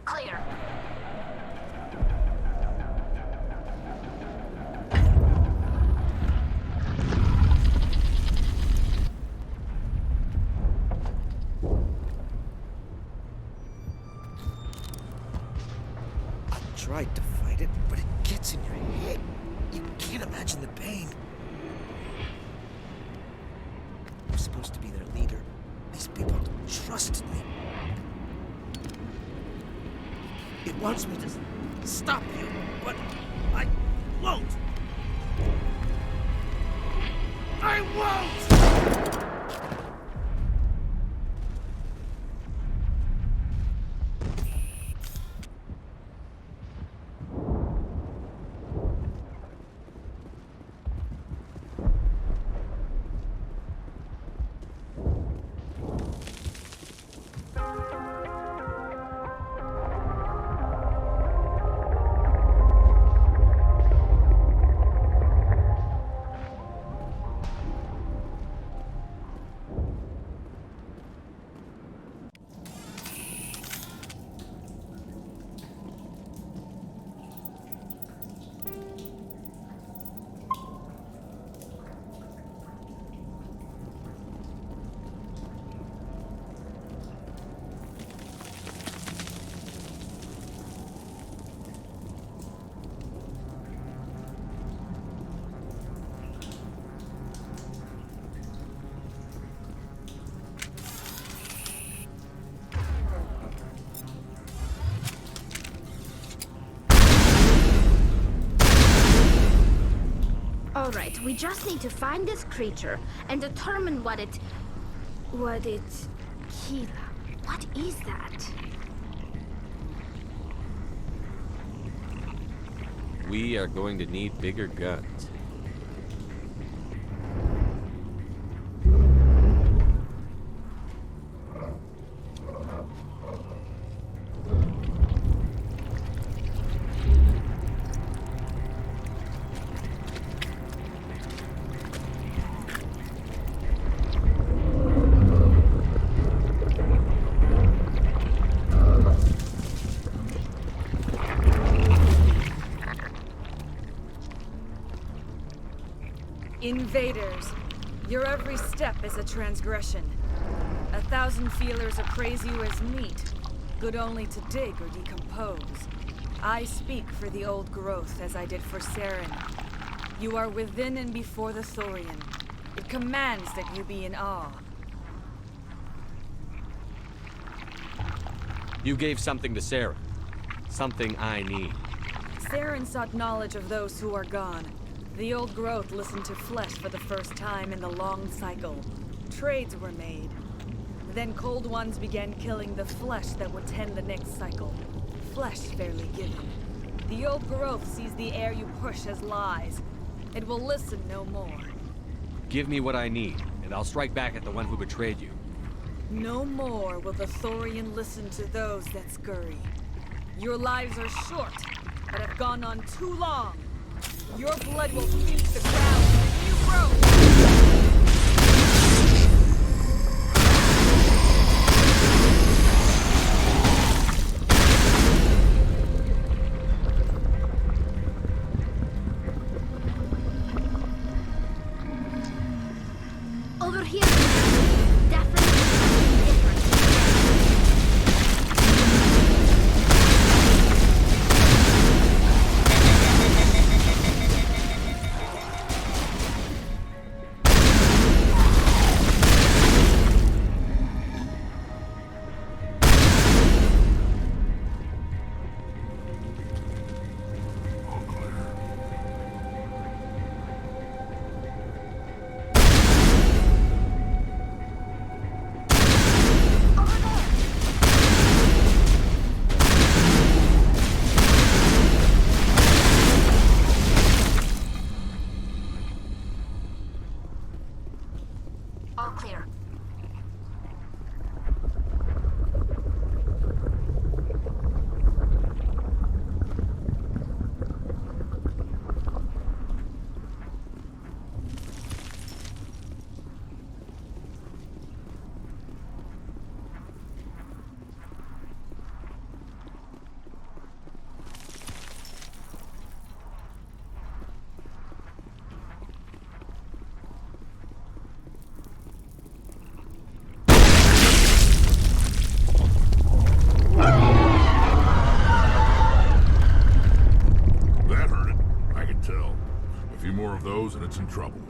Clear. I tried to fight it, but it gets in your head. You can't imagine the pain. I'm supposed to be their leader. These people trusted me. It wants me to stop you, but I won't. I won't! Alright, we just need to find this creature and determine what it... Kila. What is that? We are going to need bigger guns. Invaders, your every step is a transgression. 1,000 feelers appraise you as meat, good only to dig or decompose. I speak for the old growth as I did for Saren. You are within and before the Thorian. It commands that you be in awe. You gave something to Sarah. Something I need. Saren sought knowledge of those who are gone. The old growth listened to flesh for the first time in the long cycle. Trades were made. Then cold ones began killing the flesh that would tend the next cycle. Flesh fairly given. The old growth sees the air you push as lies. It will listen no more. Give me what I need, and I'll strike back at the one who betrayed you. No more will the Thorian listen to those that scurry. Your lives are short, but have gone on too long. Your blood will reach the ground and you grow. Over here. Definitely something different. goes and it's in trouble.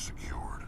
secured.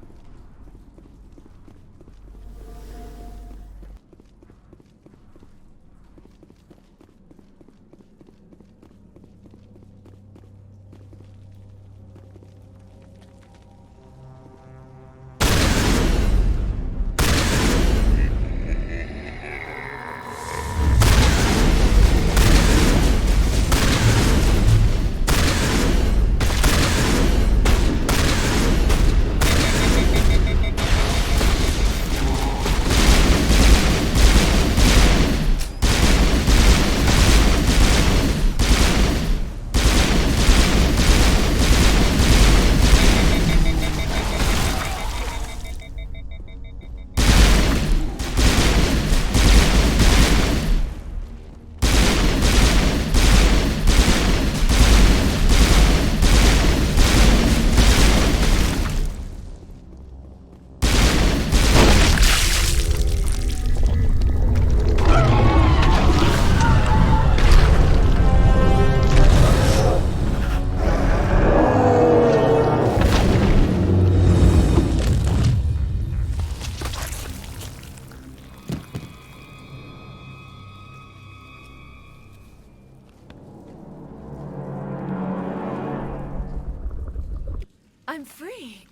I'm free.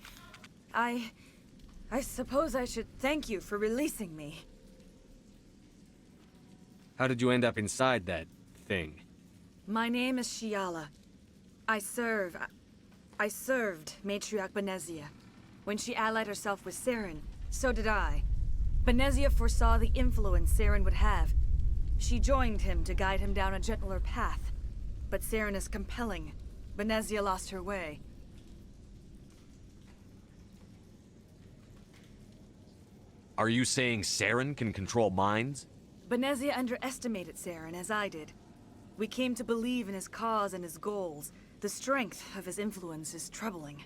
I suppose I should thank you for releasing me. How did you end up inside that thing? My name is Shiala. I served Matriarch Benezia. When she allied herself with Saren, so did I. Benezia foresaw the influence Saren would have. She joined him to guide him down a gentler path. But Saren is compelling. Benezia lost her way. Are you saying Saren can control minds? Benezia underestimated Saren, as I did. We came to believe in his cause and his goals. The strength of his influence is troubling.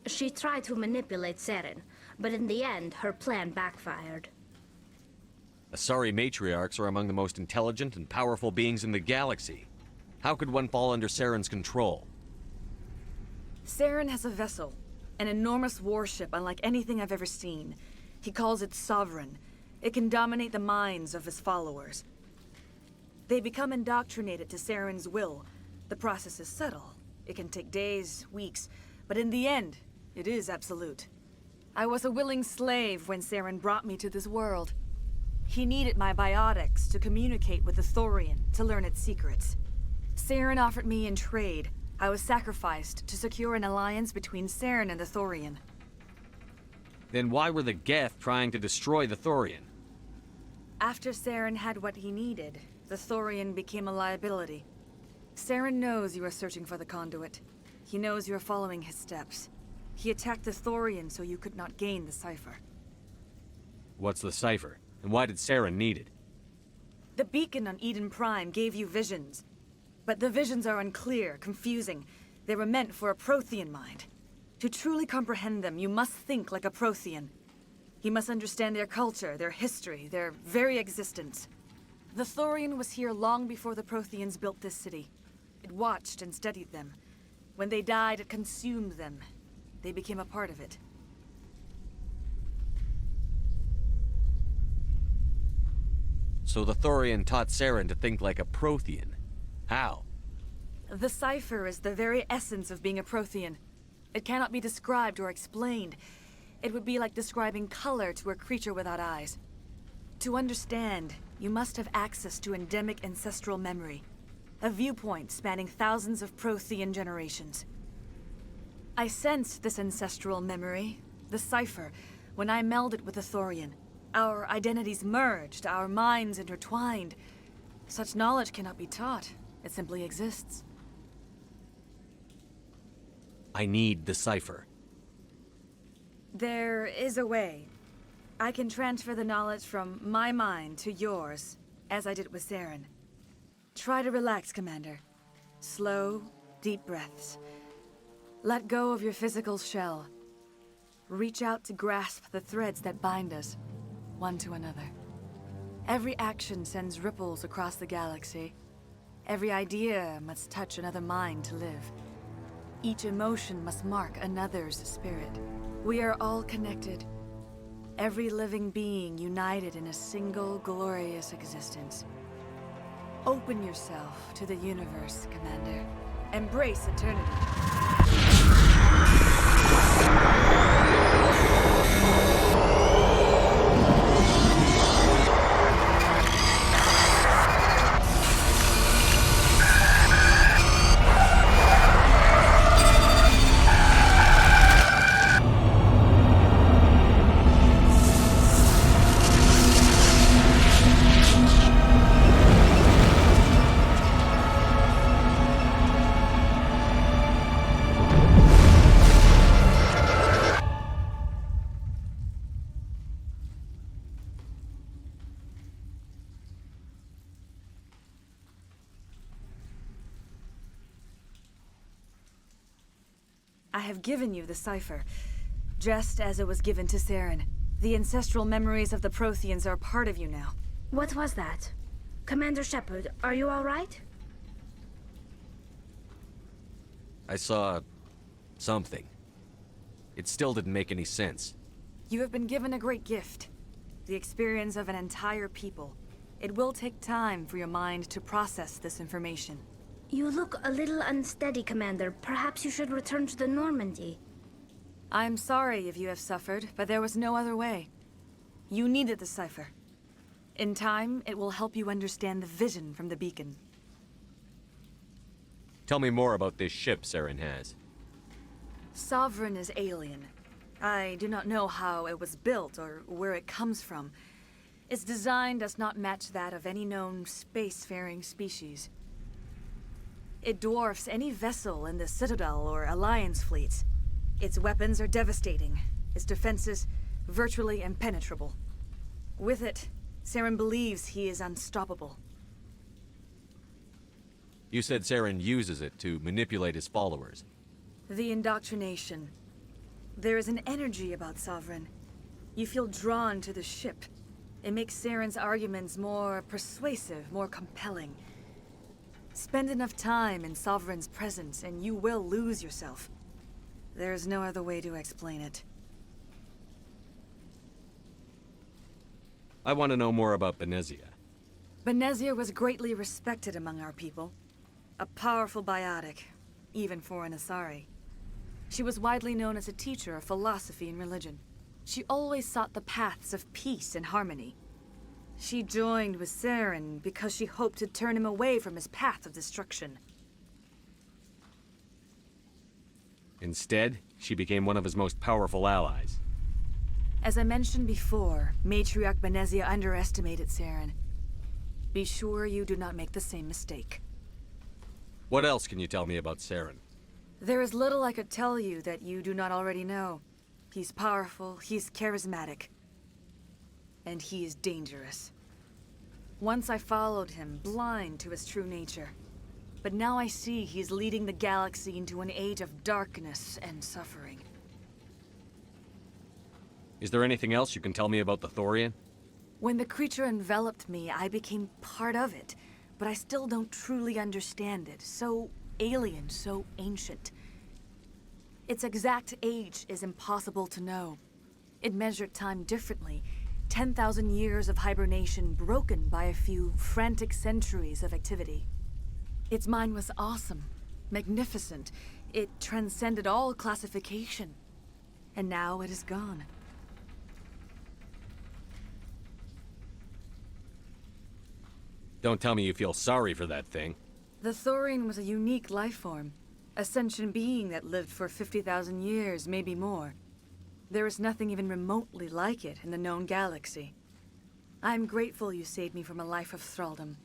She tried to manipulate Saren, but in the end, her plan backfired. Asari matriarchs are among the most intelligent and powerful beings in the galaxy. How could one fall under Saren's control? Saren has a vessel, an enormous warship unlike anything I've ever seen. He calls it Sovereign. It can dominate the minds of his followers. They become indoctrinated to Saren's will. The process is subtle. It can take days, weeks, but in the end, it is absolute. I was a willing slave when Saren brought me to this world. He needed my biotics to communicate with the Thorian, to learn its secrets. Saren offered me in trade. I was sacrificed to secure an alliance between Saren and the Thorian. Then why were the Geth trying to destroy the Thorian? After Saren had what he needed, the Thorian became a liability. Saren knows you are searching for the conduit. He knows you are following his steps. He attacked the Thorian so you could not gain the cipher. What's the cipher? And why did Saren need it? The beacon on Eden Prime gave you visions. But the visions are unclear, confusing. They were meant for a Prothean mind. To truly comprehend them, you must think like a Prothean. You must understand their culture, their history, their very existence. The Thorian was here long before the Protheans built this city. It watched and studied them. When they died, it consumed them. They became a part of it. So the Thorian taught Saren to think like a Prothean. How? The cipher is the very essence of being a Prothean. It cannot be described or explained. It would be like describing color to a creature without eyes. To understand, you must have access to endemic ancestral memory. A viewpoint spanning thousands of Prothean generations. I sensed this ancestral memory, the cipher, when I melded with the Thorian. Our identities merged, our minds intertwined. Such knowledge cannot be taught. It simply exists. I need the cipher. There is a way. I can transfer the knowledge from my mind to yours, as I did with Saren. Try to relax, Commander. Slow, deep breaths. Let go of your physical shell. Reach out to grasp the threads that bind us, one to another. Every action sends ripples across the galaxy. Every idea must touch another mind to live. Each emotion must mark another's spirit. We are all connected. Every living being united in a single glorious existence. Open yourself to the universe, Commander. Embrace eternity. I have given you the cipher, just as it was given to Saren. The ancestral memories of the Protheans are part of you now. What was that? Commander Shepard, are you all right? I saw... something. It still didn't make any sense. You have been given a great gift. The experience of an entire people. It will take time for your mind to process this information. You look a little unsteady, Commander. Perhaps you should return to the Normandy. I'm sorry if you have suffered, but there was no other way. You needed the cipher. In time, it will help you understand the vision from the beacon. Tell me more about this ship Saren has. Sovereign is alien. I do not know how it was built or where it comes from. Its design does not match that of any known spacefaring species. It dwarfs any vessel in the Citadel or Alliance fleets. Its weapons are devastating, its defenses virtually impenetrable. With it, Saren believes he is unstoppable. You said Saren uses it to manipulate his followers. The indoctrination. There is an energy about Sovereign. You feel drawn to the ship. It makes Saren's arguments more persuasive, more compelling. Spend enough time in Sovereign's presence and you will lose yourself. There is no other way to explain it. I want to know more about Benezia. Benezia was greatly respected among our people. A powerful biotic, even for an Asari. She was widely known as a teacher of philosophy and religion. She always sought the paths of peace and harmony. She joined with Saren because she hoped to turn him away from his path of destruction. Instead, she became one of his most powerful allies. As I mentioned before, Matriarch Benezia underestimated Saren. Be sure you do not make the same mistake. What else can you tell me about Saren? There is little I could tell you that you do not already know. He's powerful, he's charismatic. And he is dangerous. Once I followed him, blind to his true nature. But now I see he's leading the galaxy into an age of darkness and suffering. Is there anything else you can tell me about the Thorian? When the creature enveloped me, I became part of it. But I still don't truly understand it. So alien, so ancient. Its exact age is impossible to know. It measured time differently. 10,000 years of hibernation broken by a few frantic centuries of activity. Its mind was awesome, magnificent. It transcended all classification. And now it is gone. Don't tell me you feel sorry for that thing. The Thorian was a unique life form. A sentient being that lived for 50,000 years, maybe more. There is nothing even remotely like it in the known galaxy. I am grateful you saved me from a life of thraldom.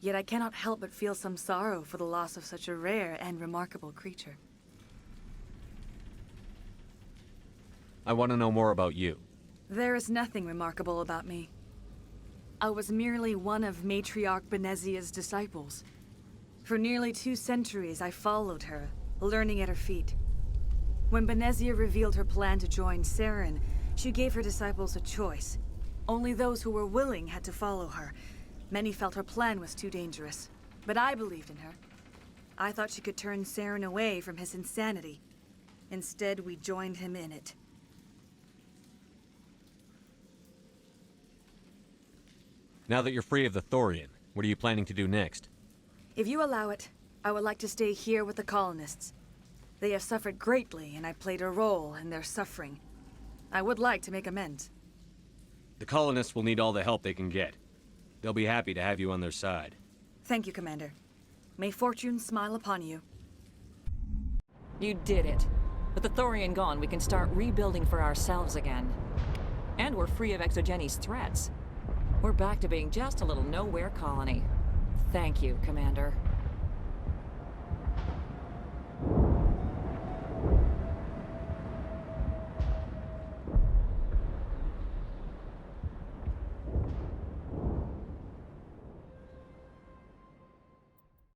Yet I cannot help but feel some sorrow for the loss of such a rare and remarkable creature. I want to know more about you. There is nothing remarkable about me. I was merely one of Matriarch Benezia's disciples. For nearly 2 centuries, I followed her, learning at her feet. When Benezia revealed her plan to join Saren, she gave her disciples a choice. Only those who were willing had to follow her. Many felt her plan was too dangerous, but I believed in her. I thought she could turn Saren away from his insanity. Instead, we joined him in it. Now that you're free of the Thorian, what are you planning to do next? If you allow it, I would like to stay here with the colonists. They have suffered greatly, and I played a role in their suffering. I would like to make amends. The colonists will need all the help they can get. They'll be happy to have you on their side. Thank you, Commander. May fortune smile upon you. You did it. With the Thorian gone, we can start rebuilding for ourselves again. And we're free of Exogeni's threats. We're back to being just a little nowhere colony. Thank you, Commander.